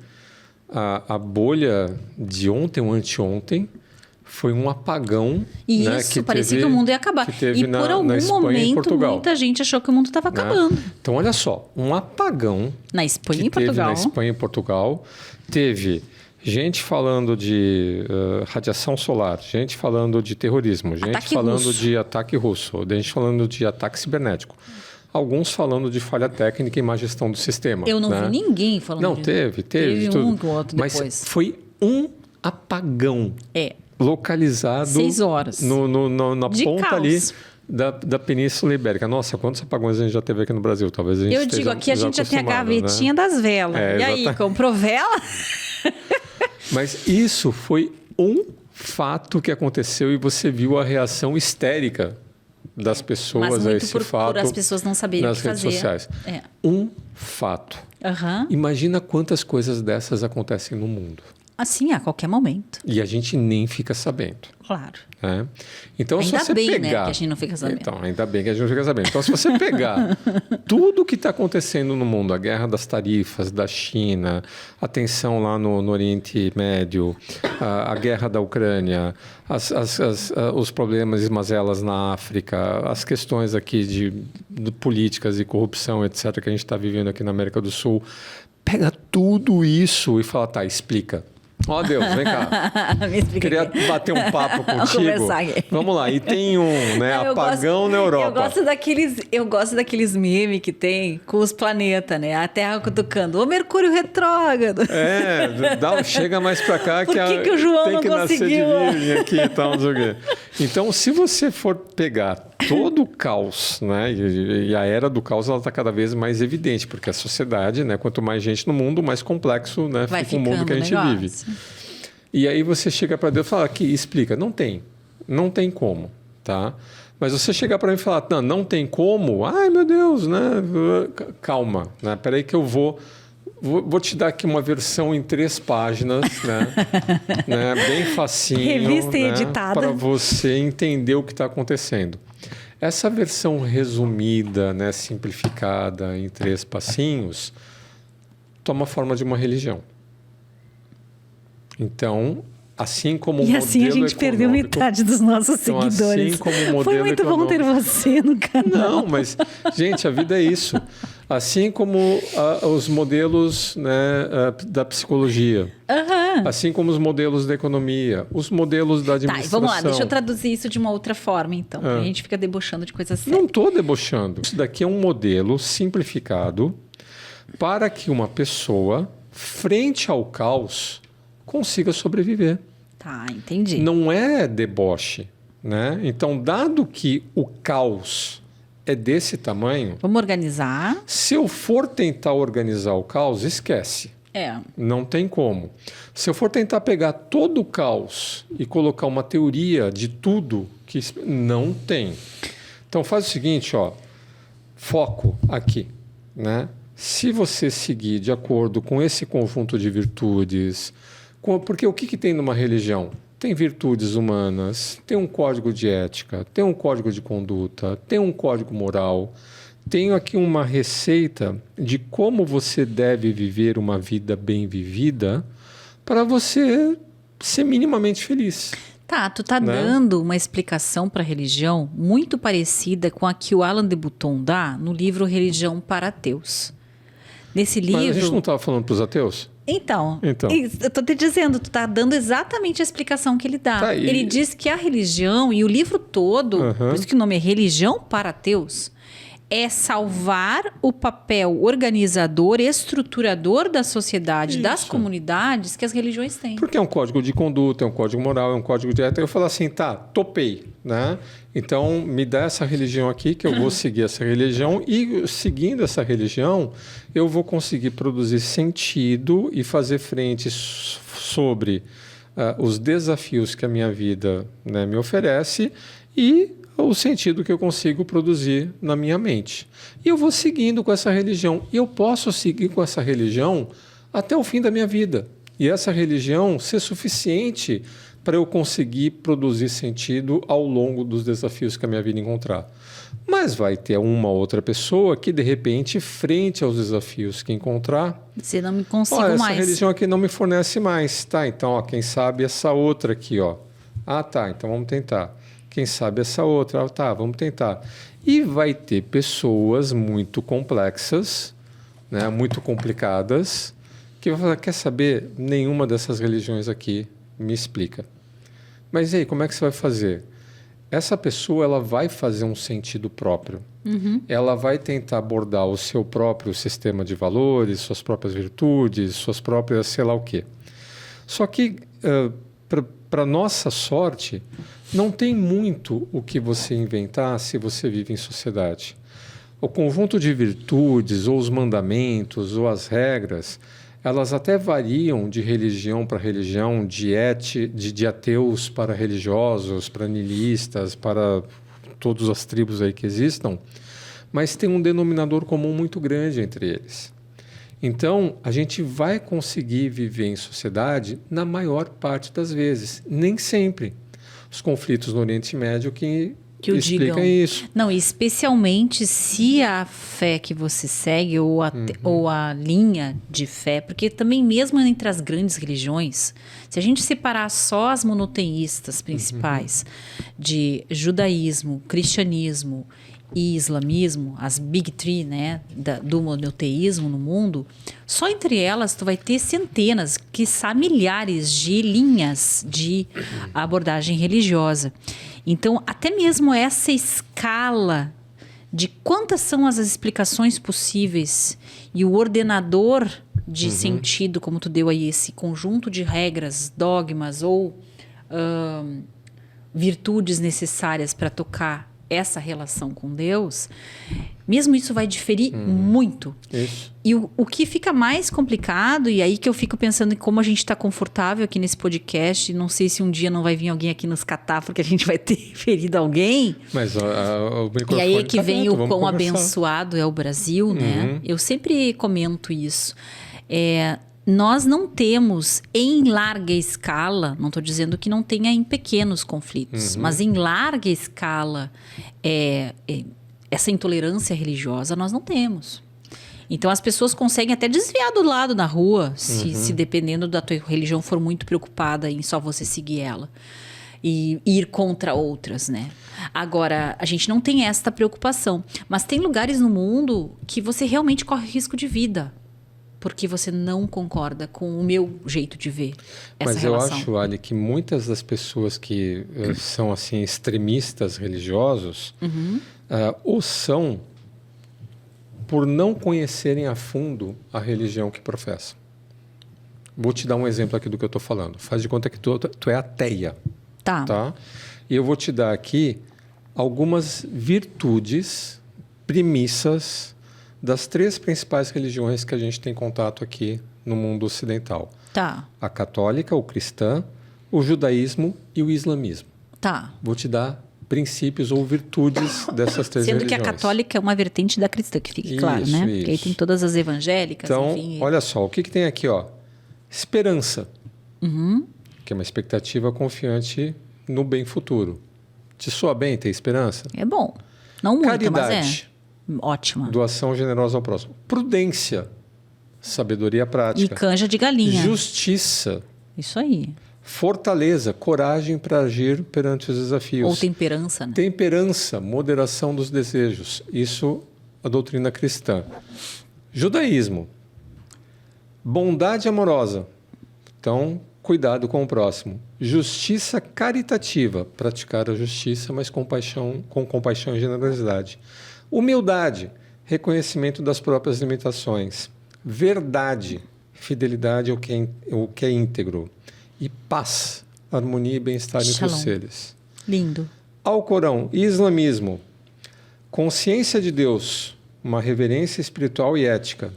a bolha de ontem ou anteontem foi um apagão. Isso, né, que parecia teve, que o mundo ia acabar. que teve E por algum momento, muita gente achou que o mundo estava acabando. Né? Então, olha só, um apagão Na Espanha e que teve Portugal. na Espanha e Portugal. Teve gente falando de radiação solar, gente falando de terrorismo, gente Ataque falando russo. de ataque russo, gente falando de ataque cibernético. Alguns falando de falha técnica e má gestão do sistema. Eu não né? vi ninguém falando Não, disso. teve Teve tudo. um com o outro Mas depois. foi um apagão localizado 6 horas. na De ponta caos. ali da Península Ibérica. Nossa, quantos apagões a gente já teve aqui no Brasil? Talvez a gente Eu esteja digo, aqui a gente já tem a desacostumado, gavetinha né? das velas. E aí, exatamente. comprou vela? Mas isso foi um fato que aconteceu e você viu a reação histérica das pessoas Mas a muito esse por fato as pessoas não saberem o nas que redes fazer. sociais. É. Um fato. Aham. Imagina quantas coisas dessas acontecem no mundo. Assim, a qualquer momento. E a gente nem fica sabendo. Claro. Né? Então, se Ainda você bem, né, pegar... que a gente não fica sabendo. Então, ainda bem que a gente não fica sabendo. Então, se você pegar tudo o que está acontecendo no mundo, a guerra das tarifas da China, a tensão lá no Oriente Médio, a guerra da Ucrânia, os problemas e mazelas na África, as questões aqui de políticas e corrupção, etc., que a gente está vivendo aqui na América do Sul, pega tudo isso e fala, tá, explica. Ó Deus, vem cá. Me explica Queria aqui. bater um papo Vamos contigo. conversar aqui. Vamos lá. E tem né, Eu apagão na Europa. Eu gosto daqueles memes que tem com os planetas, né? A Terra cutucando. Ô, Mercúrio retrógrado. Chega mais pra cá Por que o João tem não que nascer conseguiu? de virgem aqui e tal, não sei o quê. Então, se você for pegar todo o caos, né? E a era do caos ela está cada vez mais evidente, porque a sociedade, né? Quanto mais gente no mundo, mais complexo, né? Vai fica o mundo que a gente negócio. vive. E aí você chega para Deus e fala, aqui, explica. Não tem como, tá? Mas você chegar para mim e falar, não tem como, ai meu Deus, né? Calma, né? Peraí que eu vou te dar aqui uma versão em 3 páginas, né? Bem facinho, Revista e né? editada. Para você entender o que está acontecendo. Essa versão resumida, né? Simplificada em 3 passinhos, toma a forma de uma religião. Então, assim como o modelo assim a gente perdeu metade dos nossos seguidores. Assim como o modelo Foi muito bom ter você no canal. Não, mas, gente, a vida é isso. Assim como os modelos, né, da psicologia. Assim como os modelos da economia, os modelos da administração. Tá, vamos lá, deixa eu traduzir isso de uma outra forma, então. A gente fica debochando de coisas sérias. Não estou debochando. Isso daqui é um modelo simplificado para que uma pessoa, frente ao caos, consiga sobreviver. Tá, entendi. Não é deboche, né? Então, dado que o caos é desse tamanho... Vamos organizar. Se eu for tentar organizar o caos, esquece. Não tem como. Se eu for tentar pegar todo o caos e colocar uma teoria de tudo, que não tem. Então, faz o seguinte, ó, foco aqui, né? Se você seguir de acordo com esse conjunto de virtudes... Porque o que tem numa religião? Tem virtudes humanas, tem um código de ética, tem um código de conduta, tem um código moral, tenho aqui uma receita de como você deve viver uma vida bem vivida para você ser minimamente feliz. Tá, tu tá Né? dando uma explicação para a religião muito parecida com a que o Alain de Botton dá no livro Religião para Ateus. Nesse livro... Mas a gente não estava falando para os ateus? Então, Então. eu tô te dizendo, tu tá dando exatamente a explicação que ele dá. Tá, Ele diz que a religião, e o livro todo, por isso que o nome é Religião para Ateus, é salvar o papel organizador, estruturador da sociedade, das Isso. comunidades que as religiões têm. Porque é um código de conduta, é um código moral, é um código de ética. Eu falo assim, tá, topei, né? Então, me dá essa religião aqui, que eu vou seguir essa religião, e seguindo essa religião, eu vou conseguir produzir sentido e fazer frente sobre os desafios que a minha vida, né, me oferece e o sentido que eu consigo produzir na minha mente. E eu vou seguindo com essa religião. E eu posso seguir com essa religião até o fim da minha vida. E essa religião ser suficiente para eu conseguir produzir sentido ao longo dos desafios que a minha vida encontrar. Mas vai ter uma outra pessoa que, de repente, frente aos desafios que encontrar, Você não me consigo essa mais. religião aqui não me fornece mais. Tá, então, ó, quem sabe essa outra aqui, ó. Ah, tá, então vamos tentar. Quem sabe essa outra, ah, tá, vamos tentar. E vai ter pessoas muito complexas, né, muito complicadas, que vai falar, quer saber, nenhuma dessas religiões aqui me explica. Mas e aí, como é que você vai fazer? Essa pessoa, ela vai fazer um sentido próprio. Ela vai tentar abordar o seu próprio sistema de valores, suas próprias virtudes, suas próprias sei lá o quê. Só que, para nossa sorte, não tem muito o que você inventar se você vive em sociedade. O conjunto de virtudes, ou os mandamentos, ou as regras, elas até variam de religião para religião, de ateus para religiosos, para niilistas, para todas as tribos aí que existam, mas tem um denominador comum muito grande entre eles. Então, a gente vai conseguir viver em sociedade na maior parte das vezes, nem sempre. Os conflitos no Oriente Médio que o explicam digam. isso. Não, especialmente se a fé que você segue ou a linha de fé, porque também mesmo entre as grandes religiões, se a gente separar só as monoteístas principais de judaísmo, cristianismo e islamismo, as Big Three, né, do monoteísmo no mundo, só entre elas tu vai ter centenas, quiçá milhares de linhas de abordagem religiosa. Então, até mesmo essa escala de quantas são as explicações possíveis e o ordenador de sentido, como tu deu aí, esse conjunto de regras, dogmas ou virtudes necessárias para tocar essa relação com Deus, mesmo isso vai diferir muito. Isso. E o que fica mais complicado, e aí que eu fico pensando em como a gente está confortável aqui nesse podcast, não sei se um dia não vai vir alguém aqui nos catar porque a gente vai ter ferido alguém. Mas o microfone E aí é que tá vem aberto, o vamos quão conversar. abençoado é o Brasil, né? Eu sempre comento isso. Nós não temos em larga escala, não estou dizendo que não tenha em pequenos conflitos, mas em larga escala essa intolerância religiosa nós não temos. Então as pessoas conseguem até desviar do lado na rua, se dependendo da tua religião for muito preocupada em só você seguir ela. E ir contra outras, né? Agora, a gente não tem esta preocupação. Mas tem lugares no mundo que você realmente corre risco de vida. Porque você não concorda com o meu jeito de ver essa Mas relação. eu acho, Ali, que muitas das pessoas que são assim extremistas religiosos ou são por não conhecerem a fundo a religião que professam. Vou te dar um exemplo aqui do que eu estou falando. Faz de conta que tu é ateia. Tá? E eu vou te dar aqui algumas virtudes, premissas das 3 principais religiões que a gente tem contato aqui no mundo ocidental. Tá. A católica, o cristã, o judaísmo e o islamismo. Tá. Vou te dar princípios ou virtudes dessas 3 Sendo religiões. que a católica é uma vertente da cristã, que fique claro, né? Isso. Porque aí tem todas as evangélicas, Então, enfim. olha só, o que tem aqui, ó? Esperança, que é uma expectativa confiante no bem futuro. Te soa bem ter esperança? É bom. Não muito, mas é. Caridade. Ótima. Doação generosa ao próximo. Prudência. Sabedoria E prática. canja de galinha. Justiça. Isso aí. Fortaleza. Coragem para agir perante os desafios. Ou temperança, né? Temperança. Moderação dos desejos. Isso a doutrina cristã. Judaísmo. Bondade amorosa. Então, cuidado com o próximo. Justiça caritativa. Praticar a justiça, mas com compaixão e generosidade. Humildade. Reconhecimento das próprias limitações. Verdade. Fidelidade ao que é íntegro. E paz. Harmonia e bem-estar entre os seres. Lindo. Alcorão. Islamismo. Consciência de Deus. Uma reverência espiritual e ética.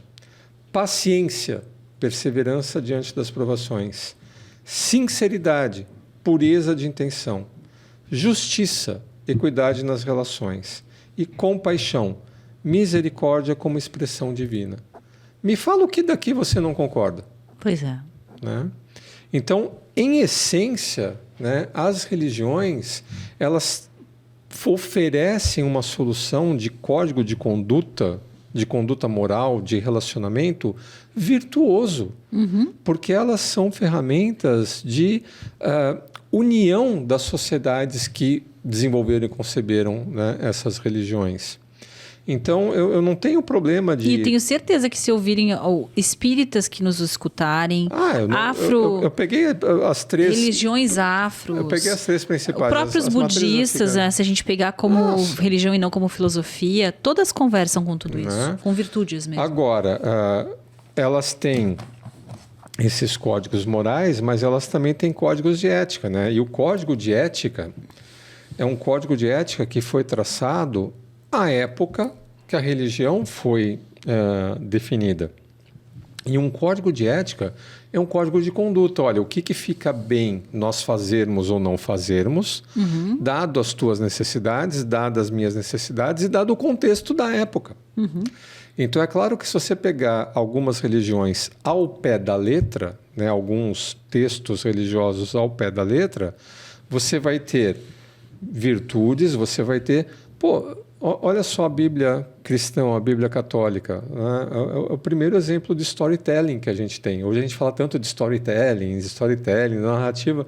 Paciência. Perseverança diante das provações. Sinceridade, pureza de intenção. Justiça, equidade nas relações. E compaixão, misericórdia como expressão divina. Me fala o que daqui você não concorda. Pois é. Né? Então, em essência, né, as religiões, elas oferecem uma solução de código de conduta moral, de relacionamento virtuoso, porque elas são ferramentas de união das sociedades que desenvolveram e conceberam, né, essas religiões. Então, eu não tenho problema de... E tenho certeza que se ouvirem espíritas que nos escutarem, eu peguei as três... religiões afros... Eu peguei as três principais. Os próprios budistas, se a gente pegar como religião e não como filosofia, todas conversam com tudo isso, com virtudes mesmo. Agora, elas têm esses códigos morais, mas elas também têm códigos de ética, né? E o código de ética é um código de ética que foi traçado à época que a religião foi definida. E um código de ética é um código de conduta. Olha, o que fica bem nós fazermos ou não fazermos, dado as tuas necessidades, dadas as minhas necessidades e dado o contexto da época. Então, é claro que se você pegar algumas religiões ao pé da letra, né, alguns textos religiosos ao pé da letra, você vai ter virtudes, você vai ter... Olha só a Bíblia cristã, a Bíblia católica. Né? É o primeiro exemplo de storytelling que a gente tem. Hoje a gente fala tanto de storytelling, narrativa.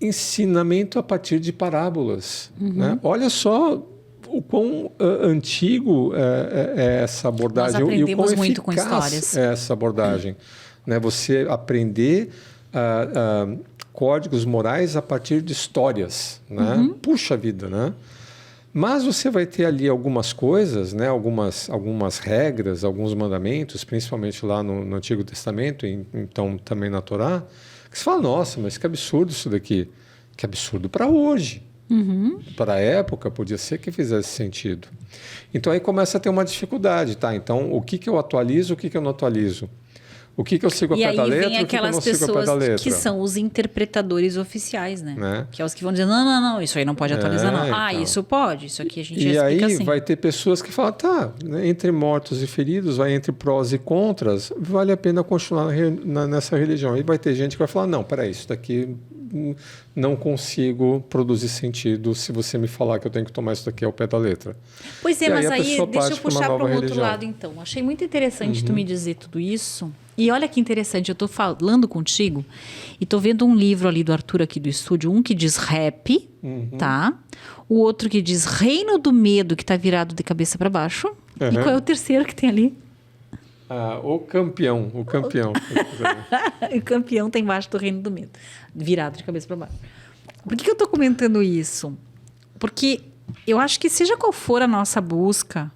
Ensinamento a partir de parábolas. Né? Olha só o quão antigo é essa abordagem. Nós aprendemos e o quão muito com eficaz histórias. é essa abordagem. Né? Você aprender códigos morais a partir de histórias. Né? Puxa vida, né? Mas você vai ter ali algumas coisas, né? algumas regras, alguns mandamentos, principalmente lá no Antigo Testamento, então também na Torá, que você fala, nossa, mas que absurdo isso daqui. Que absurdo para hoje. Para a época, podia ser que fizesse sentido. Então aí começa a ter uma dificuldade, tá? Então, o que eu atualizo, o que eu não atualizo? O que eu sigo a pé da letra, o que eu não sigo a pé da letra? E aí vem aquelas pessoas que são os interpretadores oficiais, né? Que é os que vão dizer, não, isso aí não pode atualizar, não. Então. Isso pode, isso aqui a gente já explica assim. E aí vai ter pessoas que falam, né, entre mortos e feridos, vai entre prós e contras, vale a pena continuar nessa religião. E vai ter gente que vai falar, não, peraí, isso daqui não consigo produzir sentido se você me falar que eu tenho que tomar isso daqui ao pé da letra. Pois é, mas aí deixa eu puxar para um outro lado, então. Achei muito interessante tu me dizer tudo isso. E olha que interessante, eu estou falando contigo e estou vendo um livro ali do Arthur aqui do estúdio, um que diz rap, tá? O outro que diz Reino do Medo, que está virado de cabeça para baixo. E qual é o terceiro que tem ali? O campeão. O campeão está embaixo do Reino do Medo, virado de cabeça para baixo. Por que eu estou comentando isso? Porque eu acho que seja qual for a nossa busca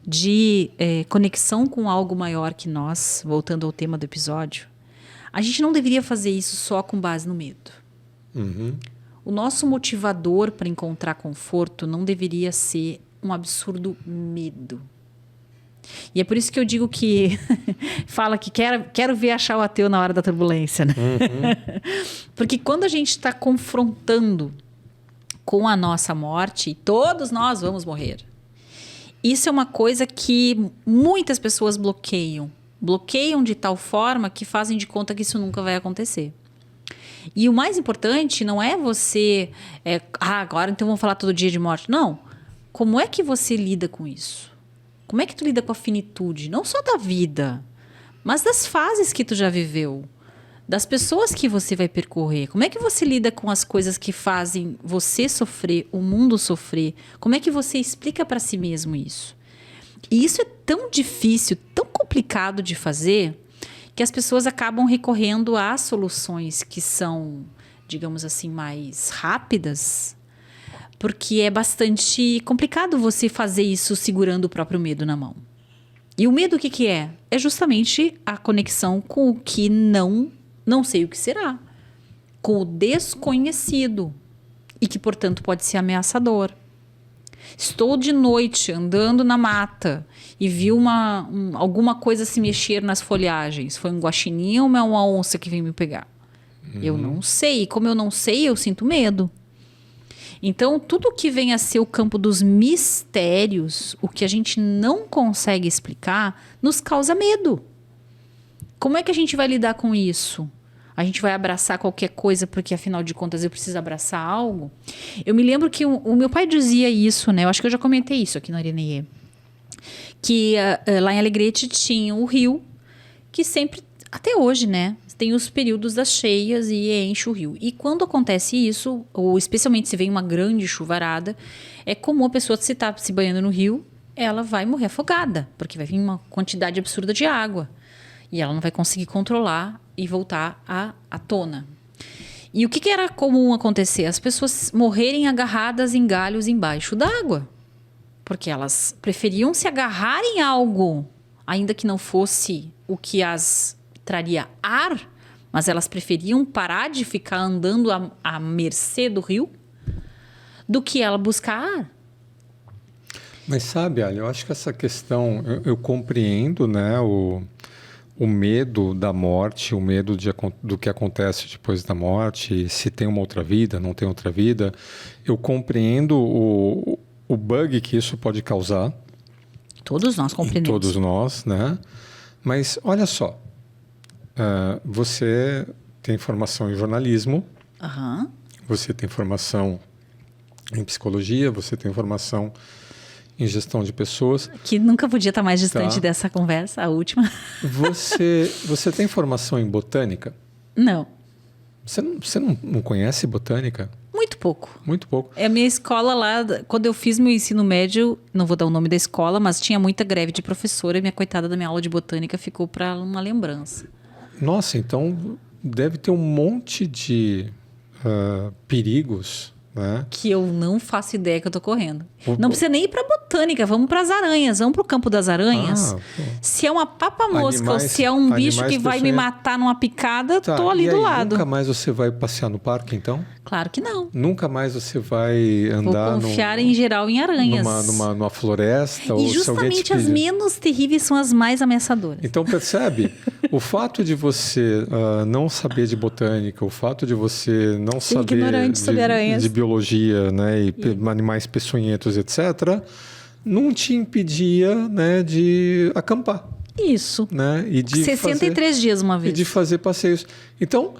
de conexão com algo maior que nós, voltando ao tema do episódio, a gente não deveria fazer isso só com base no medo. O nosso motivador para encontrar conforto não deveria ser um absurdo medo. E é por isso que eu digo que fala que quero ver achar o ateu na hora da turbulência, né? Porque quando a gente está confrontando com a nossa morte, e todos nós vamos morrer, isso é uma coisa que muitas pessoas bloqueiam. Bloqueiam de tal forma que fazem de conta que isso nunca vai acontecer. E o mais importante não é você... agora então vamos falar todo dia de morte. Não. como é que você lida com isso? Como é que tu lida com a finitude? Não só da vida, mas das fases que tu já viveu. Das pessoas que você vai percorrer. Como é que você lida com as coisas que fazem você sofrer, o mundo sofrer? Como é que você explica para si mesmo isso? E isso é tão difícil, tão complicado de fazer, que as pessoas acabam recorrendo a soluções que são, digamos assim, mais rápidas, porque é bastante complicado você fazer isso segurando o próprio medo na mão. E o medo o que que é? É justamente a conexão com o que não sei o que será, com o desconhecido e que, portanto, pode ser ameaçador. Estou de noite andando na mata e vi alguma coisa se mexer nas folhagens. Foi um guaxinim ou uma onça que veio me pegar? Eu não sei. Como eu não sei, eu sinto medo. Então, tudo que vem a ser o campo dos mistérios, o que a gente não consegue explicar, nos causa medo. Como é que a gente vai lidar com isso? A gente vai abraçar qualquer coisa porque, afinal de contas, eu preciso abraçar algo? Eu me lembro que o meu pai dizia isso, né? Eu acho que eu já comentei isso aqui no Arenê. Que lá em Alegrete tinha o rio, que sempre, até hoje, né? Tem os períodos das cheias e enche o rio. E quando acontece isso, ou especialmente se vem uma grande chuvarada, é comum a pessoa, se está se banhando no rio, ela vai morrer afogada, porque vai vir uma quantidade absurda de água. E ela não vai conseguir controlar e voltar à tona. E o que era comum acontecer? As pessoas morrerem agarradas em galhos embaixo d'água. Porque elas preferiam se agarrar em algo, ainda que não fosse o que as traria ar, mas elas preferiam parar de ficar andando à mercê do rio do que ela buscar ar. Mas sabe, Ali, eu acho que essa questão, eu compreendo, né, o medo da morte, o medo do que acontece depois da morte, se tem uma outra vida, não tem outra vida. Eu compreendo o bug que isso pode causar. Todos nós compreendemos. Todos nós, né? Mas olha só, você tem formação em jornalismo, você tem formação em psicologia, você tem formação em gestão de pessoas. Que nunca podia estar mais distante dessa conversa, a última. Você tem formação em botânica? Não. Você não conhece botânica? Muito pouco. Muito pouco. É a minha escola lá, quando eu fiz meu ensino médio, não vou dar o nome da escola, mas tinha muita greve de professora e minha coitada da minha aula de botânica ficou para uma lembrança. Nossa, então deve ter um monte de perigos, né? Que eu não faço ideia que eu tô correndo. Não precisa nem ir pra botânica, vamos pras aranhas, vamos pro campo das aranhas. Se é uma papa-mosca ou se é um bicho que vai me matar numa picada, tô ali do lado. Nunca mais você vai passear no parque, então? Claro que não. Nunca mais você vai andar... Vou confiar em geral em aranhas. Numa floresta? E justamente as menos terríveis são as mais ameaçadoras. Então, percebe? O fato de você não saber de botânica, o fato de você não saber de biologia, né, e animais peçonhentos, etc., não te impedia, né, de acampar. Isso. Né, e de 63 dias uma vez. E de fazer passeios. Então,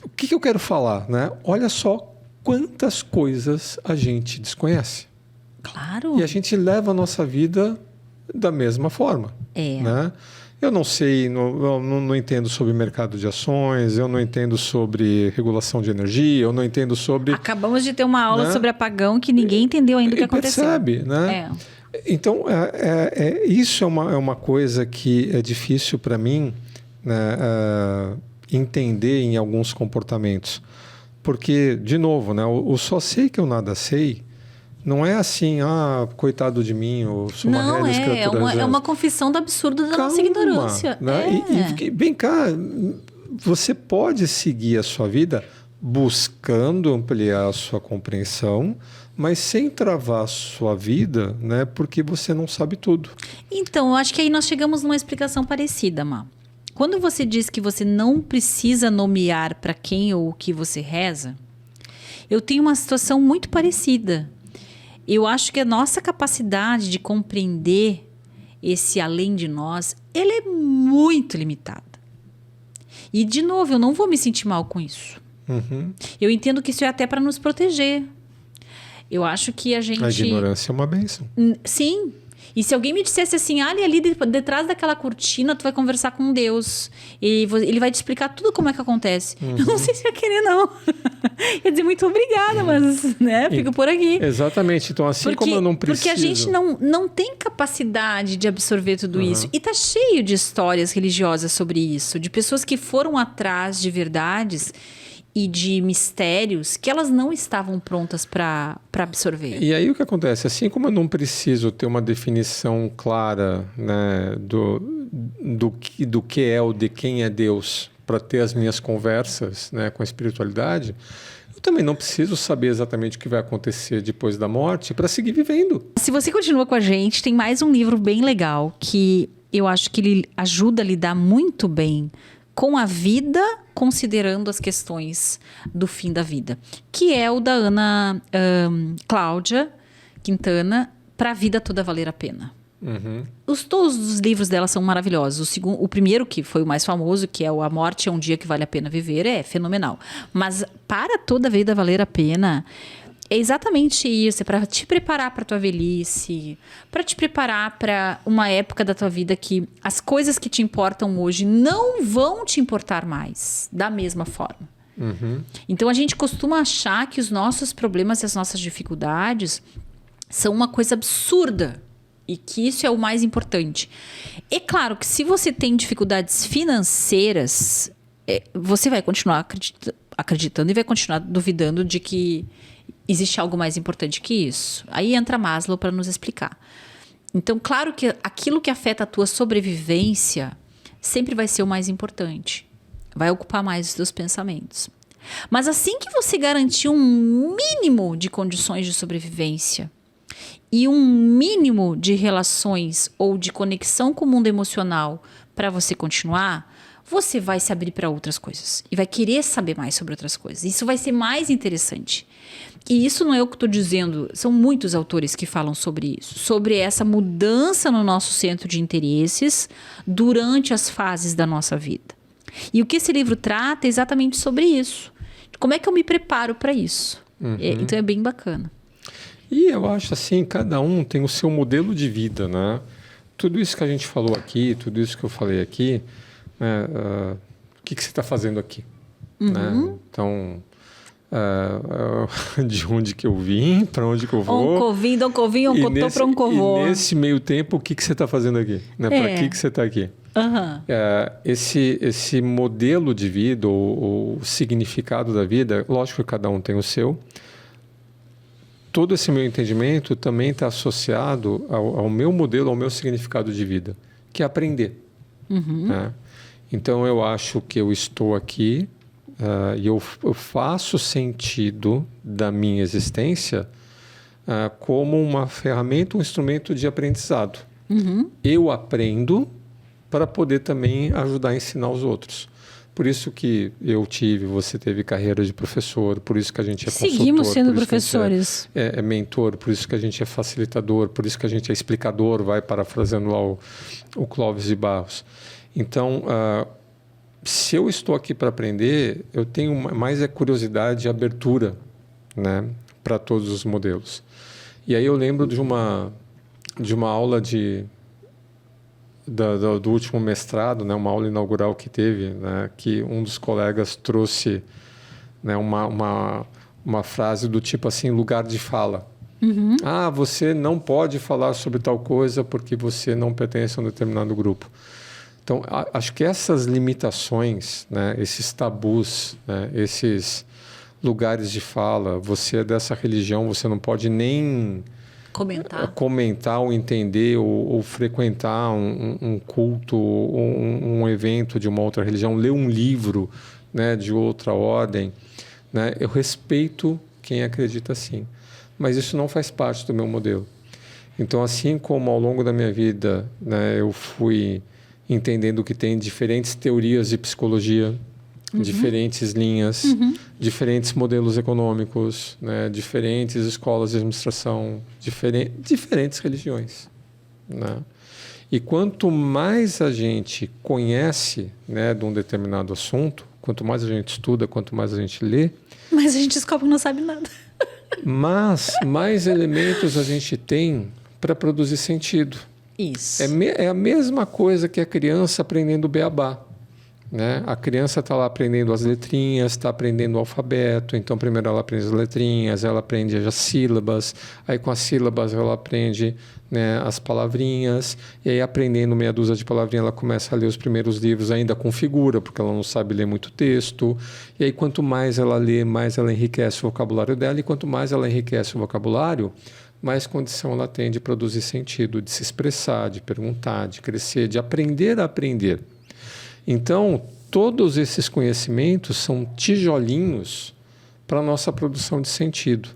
o que eu quero falar? Né? Olha só quantas coisas a gente desconhece. Claro. E a gente leva a nossa vida da mesma forma. Né? Eu não sei, não entendo sobre mercado de ações, eu não entendo sobre regulação de energia, eu não entendo sobre... Acabamos de ter uma aula sobre apagão que ninguém entendeu ainda o que aconteceu. Percebe, né? Então, isso é uma coisa que é difícil para mim, né, entender em alguns comportamentos. Porque, de novo, né, o só sei que eu nada sei... Não é assim, coitado de mim, eu sou uma réis criatura. É uma confissão do absurdo da nossa ignorância. Né? E vem cá, você pode seguir a sua vida buscando ampliar a sua compreensão, mas sem travar a sua vida, né? Porque você não sabe tudo. Então, eu acho que aí nós chegamos numa explicação parecida, Má. Quando você diz que você não precisa nomear para quem ou o que você reza, eu tenho uma situação muito parecida. Eu acho que a nossa capacidade de compreender esse além de nós, ela é muito limitada. E, de novo, eu não vou me sentir mal com isso. Eu entendo que isso é até para nos proteger. Eu acho que a gente... A ignorância é uma bênção. Sim. E se alguém me dissesse assim, ali detrás daquela cortina, tu vai conversar com Deus. E ele vai te explicar tudo como é que acontece. Eu não sei se ia querer, não. Ia dizer muito obrigada, mas, né, fico por aqui. Exatamente. Então, assim como eu não preciso... Porque a gente não tem capacidade de absorver tudo isso. E tá cheio de histórias religiosas sobre isso. De pessoas que foram atrás de verdades e de mistérios que elas não estavam prontas para absorver. E aí o que acontece? Assim como eu não preciso ter uma definição clara, né, do que é ou de quem é Deus para ter as minhas conversas, né, com a espiritualidade, eu também não preciso saber exatamente o que vai acontecer depois da morte para seguir vivendo. Se você continua com a gente, tem mais um livro bem legal que eu acho que ele ajuda a lidar muito bem com a vida, considerando as questões do fim da vida, que é o da Ana Cláudia Quintana, Para a Vida Toda Valer a Pena. Todos os livros dela são maravilhosos. O primeiro, que foi o mais famoso, que é o A Morte é um Dia que Vale a Pena Viver, é fenomenal. Mas Para Toda a Vida Valer a Pena... É exatamente isso, é para te preparar para a tua velhice, para te preparar para uma época da tua vida que as coisas que te importam hoje não vão te importar mais, da mesma forma. Então, a gente costuma achar que os nossos problemas e as nossas dificuldades são uma coisa absurda e que isso é o mais importante. É claro que se você tem dificuldades financeiras, você vai continuar acreditando e vai continuar duvidando de que existe algo mais importante que isso. Aí entra Maslow para nos explicar. Então, claro que aquilo que afeta a tua sobrevivência sempre vai ser o mais importante. Vai ocupar mais os teus pensamentos. Mas assim que você garantir um mínimo de condições de sobrevivência e um mínimo de relações ou de conexão com o mundo emocional para você continuar, você vai se abrir para outras coisas. E vai querer saber mais sobre outras coisas. Isso vai ser mais interessante. E isso não é o que estou dizendo. São muitos autores que falam sobre isso. Sobre essa mudança no nosso centro de interesses durante as fases da nossa vida. E o que esse livro trata é exatamente sobre isso. Como é que eu me preparo para isso? Então é bem bacana. E eu acho assim, cada um tem o seu modelo de vida, né? Tudo isso que a gente falou aqui, tudo isso que eu falei aqui, o que você está fazendo aqui? Né? Então, de onde que eu vim, para onde que eu vou. Um covinho, um cotô para um covô. E nesse meio tempo, o que você está fazendo aqui? Né? Para que você está aqui? Esse modelo de vida, ou o significado da vida, lógico que cada um tem o seu. Todo esse meu entendimento também está associado ao meu modelo, ao meu significado de vida, que é aprender. Né? Então, eu acho que eu estou aqui e eu faço sentido da minha existência como uma ferramenta, um instrumento de aprendizado. Eu aprendo para poder também ajudar a ensinar os outros. Por isso que eu tive, você teve carreira de professor, por isso que a gente é consultor. Seguimos sendo professores. É mentor, por isso que a gente é facilitador, por isso que a gente é explicador, vai parafraseando lá o Clóvis de Barros. Então, se eu estou aqui para aprender, eu tenho mais curiosidade e abertura, né, para todos os modelos. E aí eu lembro de uma aula do último mestrado, né, uma aula inaugural que teve, né, que um dos colegas trouxe, né, uma frase do tipo assim, lugar de fala. Você não pode falar sobre tal coisa porque você não pertence a um determinado grupo. Então, acho que essas limitações, né, esses tabus, né, esses lugares de fala, você é dessa religião, você não pode nem comentar ou entender ou frequentar um culto ou um evento de uma outra religião, ler um livro, né, de outra ordem. Né? Eu respeito quem acredita assim, mas isso não faz parte do meu modelo. Então, assim como ao longo da minha vida, né, eu fui entendendo que tem diferentes teorias de psicologia, diferentes linhas, diferentes modelos econômicos, né, diferentes escolas de administração, diferentes religiões. Né? E quanto mais a gente conhece, né, de um determinado assunto, quanto mais a gente estuda, quanto mais a gente lê... Mas a gente descobre que não sabe nada. Mas mais elementos a gente tem para produzir sentido. Isso. É a mesma coisa que a criança aprendendo o beabá. Né? A criança está lá aprendendo as letrinhas, está aprendendo o alfabeto. Então, primeiro ela aprende as letrinhas, ela aprende as sílabas. Aí, com as sílabas, ela aprende, né, as palavrinhas. E aí, aprendendo meia dúzia de palavrinhas, ela começa a ler os primeiros livros ainda com figura, porque ela não sabe ler muito texto. E aí, quanto mais ela lê, mais ela enriquece o vocabulário dela. E quanto mais ela enriquece o vocabulário, mais condição ela tem de produzir sentido, de se expressar, de perguntar, de crescer, de aprender a aprender. Então, todos esses conhecimentos são tijolinhos para a nossa produção de sentido.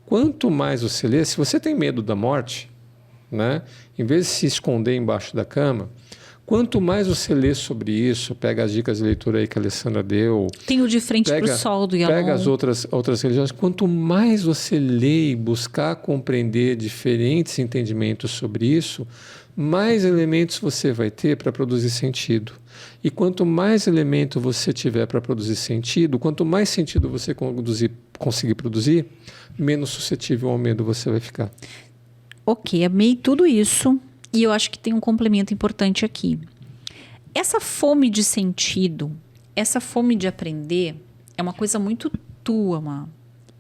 Quanto mais você lê, se você tem medo da morte, né, em vez de se esconder embaixo da cama, quanto mais você lê sobre isso, pega as dicas de leitura aí que a Alessandra deu. Tem o De Frente para o Sol do Yalom. Pega as outras religiões. Quanto mais você lê e buscar compreender diferentes entendimentos sobre isso, mais elementos você vai ter para produzir sentido. E quanto mais elemento você tiver para produzir sentido, quanto mais sentido você conseguir produzir, menos suscetível ao medo você vai ficar. Ok, amei tudo isso. E eu acho que tem um complemento importante aqui. Essa fome de sentido, essa fome de aprender, é uma coisa muito tua, Má.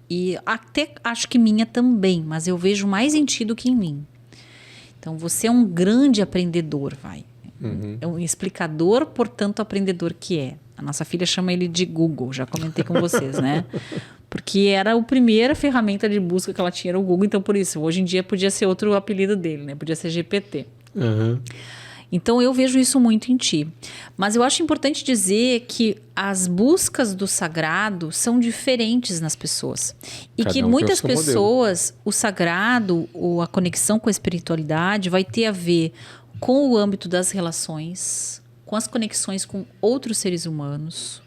E até acho que minha também, mas eu vejo mais em ti do que em mim. Então, você é um grande aprendedor, vai. Uhum. É um explicador, portanto, aprendedor que é. A nossa filha chama ele de Google, já comentei com vocês, né? Porque era a primeira ferramenta de busca que ela tinha, era o Google, então por isso, hoje em dia podia ser outro apelido dele, né? Podia ser GPT. Uhum. Então eu vejo isso muito em ti. Mas eu acho importante dizer que as buscas do sagrado são diferentes nas pessoas. E Cada que um tem o muitas seu pessoas, o sagrado, ou a conexão com a espiritualidade vai ter a ver com o âmbito das relações, com as conexões com outros seres humanos,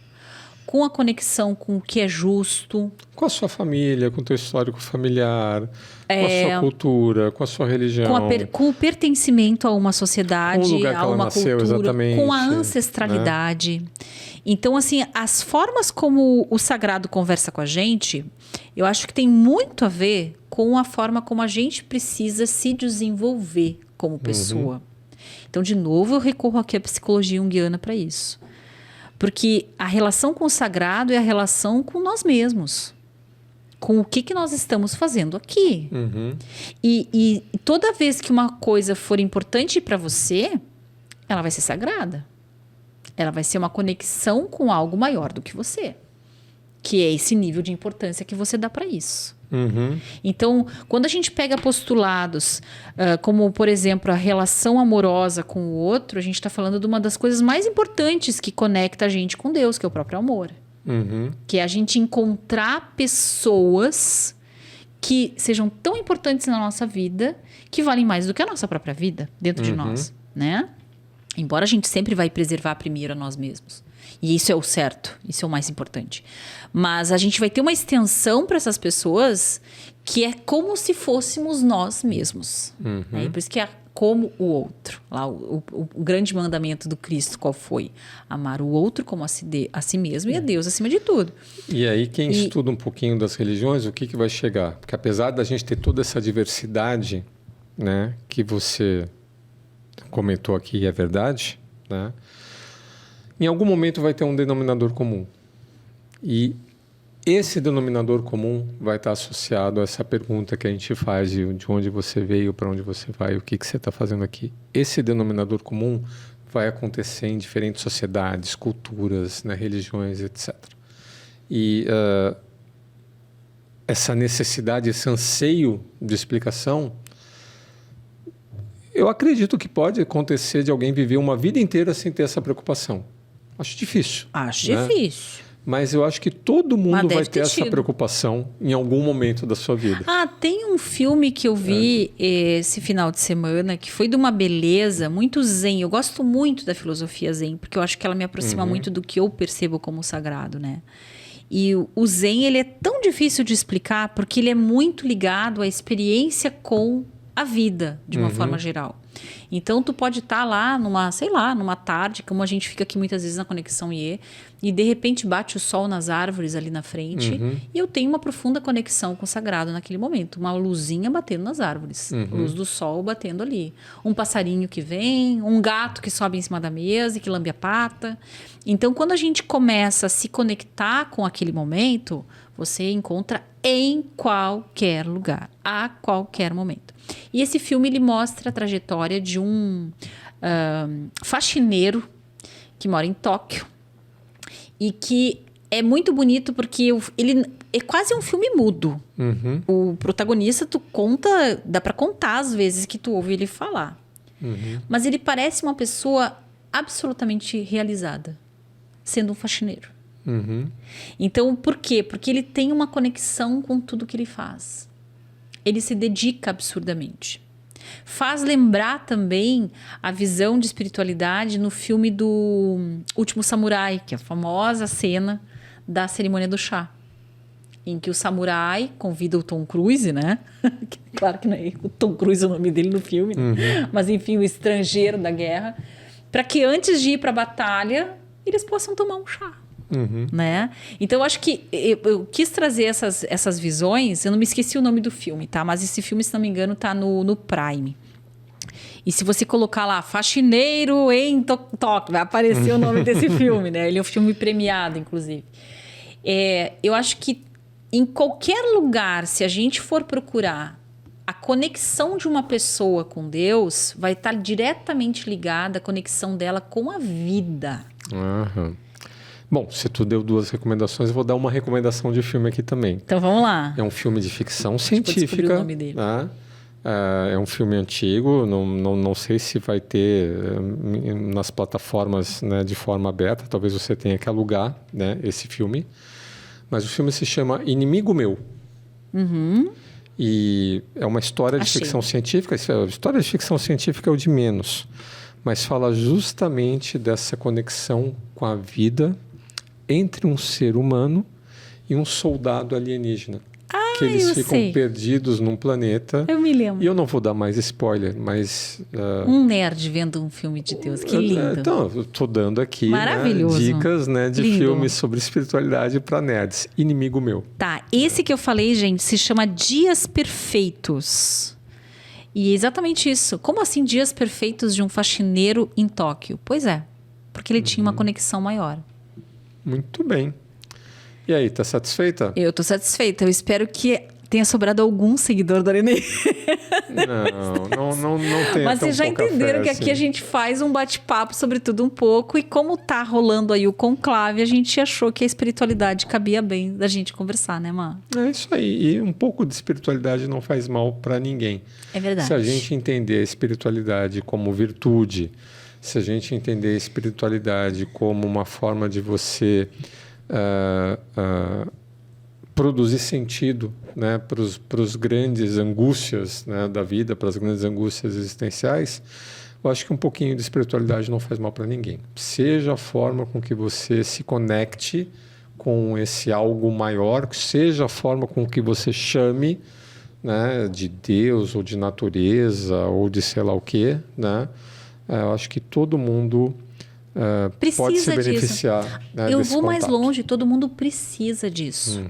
com a conexão com o que é justo. Com a sua família, com o teu histórico familiar, com a sua cultura, com a sua religião. Com o pertencimento a uma sociedade, com o lugar que a ela uma nasceu, cultura, exatamente, com a ancestralidade. Né? Então, assim, as formas como o sagrado conversa com a gente, eu acho que tem muito a ver com a forma como a gente precisa se desenvolver como pessoa. Uhum. Então, de novo, eu recorro aqui à psicologia junguiana para isso. Porque a relação com o sagrado é a relação com nós mesmos. Com o que nós estamos fazendo aqui. Uhum. E toda vez que uma coisa for importante para você, ela vai ser sagrada. Ela vai ser uma conexão com algo maior do que você. Que é esse nível de importância que você dá para isso. Uhum. Então, quando a gente pega postulados como, por exemplo, a relação amorosa com o outro, a gente está falando de uma das coisas mais importantes que conecta a gente com Deus, que é o próprio amor. Uhum. Que é a gente encontrar pessoas que sejam tão importantes na nossa vida, que valem mais do que a nossa própria vida dentro de nós, né? Embora a gente sempre vai preservar primeiro a nós mesmos. E isso é o certo, isso é o mais importante. Mas a gente vai ter uma extensão para essas pessoas que é como se fôssemos nós mesmos. Uhum. Né? Por isso que é como o outro. Lá, o grande mandamento do Cristo, qual foi? Amar o outro como a si mesmo e a Deus acima de tudo. E aí, quem estuda um pouquinho das religiões, o que vai chegar? Porque apesar da gente ter toda essa diversidade, né, que você comentou aqui, é verdade, né? Em algum momento vai ter um denominador comum. E esse denominador comum vai estar associado a essa pergunta que a gente faz de onde você veio, para onde você vai, o que você está fazendo aqui. Esse denominador comum vai acontecer em diferentes sociedades, culturas, né, religiões, etc. E essa necessidade, esse anseio de explicação, eu acredito que pode acontecer de alguém viver uma vida inteira sem ter essa preocupação. Acho difícil. Acho né? difícil. Mas eu acho que todo mundo vai ter essa tido. preocupação em algum momento da sua vida. Tem um filme que eu vi esse final de semana que foi de uma beleza muito zen. Eu gosto muito da filosofia zen, porque eu acho que ela me aproxima muito do que eu percebo como sagrado, né? E o zen, ele é tão difícil de explicar porque ele é muito ligado à experiência com a vida, de uma forma geral. Então, tu pode estar lá numa tarde, como a gente fica aqui muitas vezes na Conexão IE, e de repente bate o sol nas árvores ali na frente, e eu tenho uma profunda conexão com o sagrado naquele momento. Uma luzinha batendo nas árvores, luz do sol batendo ali. Um passarinho que vem, um gato que sobe em cima da mesa e que lambe a pata. Então, quando a gente começa a se conectar com aquele momento, você encontra em qualquer lugar, a qualquer momento. E esse filme ele mostra a trajetória de um faxineiro que mora em Tóquio e que é muito bonito porque ele é quase um filme mudo. O protagonista, dá para contar as vezes que tu ouve ele falar. Mas ele parece uma pessoa absolutamente realizada, sendo um faxineiro. Então, por quê? Porque ele tem uma conexão com tudo que ele faz. Ele se dedica absurdamente. Faz lembrar também a visão de espiritualidade no filme do Último Samurai, que é a famosa cena da cerimônia do chá, em que o samurai convida o Tom Cruise, né? Claro que não é o Tom Cruise o nome dele no filme, né? Mas enfim, o estrangeiro da guerra, para que antes de ir para a batalha, eles possam tomar um chá. Né? Então, eu acho que eu quis trazer essas visões. Eu não me esqueci o nome do filme, tá? Mas esse filme, se não me engano, tá no Prime. E se você colocar lá, Faxineiro em Tóquio, vai aparecer o nome desse filme, né? Ele é um filme premiado, inclusive. Eu acho que em qualquer lugar, se a gente for procurar a conexão de uma pessoa com Deus, vai estar diretamente ligada à conexão dela com a vida. Bom, se tu deu 2 recomendações, eu vou dar uma recomendação de filme aqui também. Então vamos lá. É um filme de ficção científica. O nome dele. Né? É um filme antigo, não sei se vai ter nas plataformas, né, de forma aberta. Talvez você tenha que alugar, né, esse filme. Mas o filme se chama Inimigo Meu. E é uma história de ficção científica. A história de ficção científica é o de menos. Mas fala justamente dessa conexão com a vida entre um ser humano e um soldado alienígena. Que eles ficam perdidos num planeta. Eu me lembro. E eu não vou dar mais spoiler, mas... um nerd vendo um filme de Deus, que lindo. Então, eu estou dando aqui, né, dicas, né, de filmes sobre espiritualidade para nerds. Inimigo Meu. Tá, esse que eu falei, gente, se chama Dias Perfeitos. E é exatamente isso. Como assim Dias Perfeitos de um faxineiro em Tóquio? Pois é, porque ele tinha uma conexão maior. Muito bem. E aí, tá satisfeita? Eu tô satisfeita. Eu espero que tenha sobrado algum seguidor do Arenê. Não tem. Mas vocês já entenderam que aqui a gente faz um bate-papo sobre tudo um pouco. E como tá rolando aí o conclave, a gente achou que a espiritualidade cabia bem da gente conversar, né, Má? É isso aí. E um pouco de espiritualidade não faz mal para ninguém. É verdade. Se a gente entender a espiritualidade como virtude, se a gente entender a espiritualidade como uma forma de você produzir sentido, né, para os grandes angústias, né, da vida, para as grandes angústias existenciais, eu acho que um pouquinho de espiritualidade não faz mal para ninguém. Seja a forma com que você se conecte com esse algo maior, seja a forma com que você chame, né, de Deus ou de natureza ou de sei lá o quê, né? Eu acho que todo mundo pode se beneficiar. Né, eu vou mais longe, todo mundo precisa disso.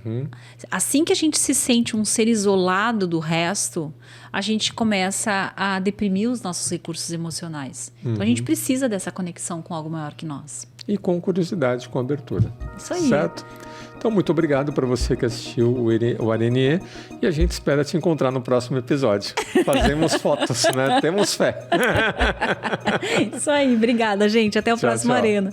Assim que a gente se sente um ser isolado do resto, a gente começa a deprimir os nossos recursos emocionais. Então a gente precisa dessa conexão com algo maior que nós. E com curiosidade, com abertura. Isso aí. Certo? Então, muito obrigado para você que assistiu o Arenê e a gente espera te encontrar no próximo episódio. Fazemos fotos, né? Temos fé. Isso aí. Obrigada, gente. Até o próximo Arena.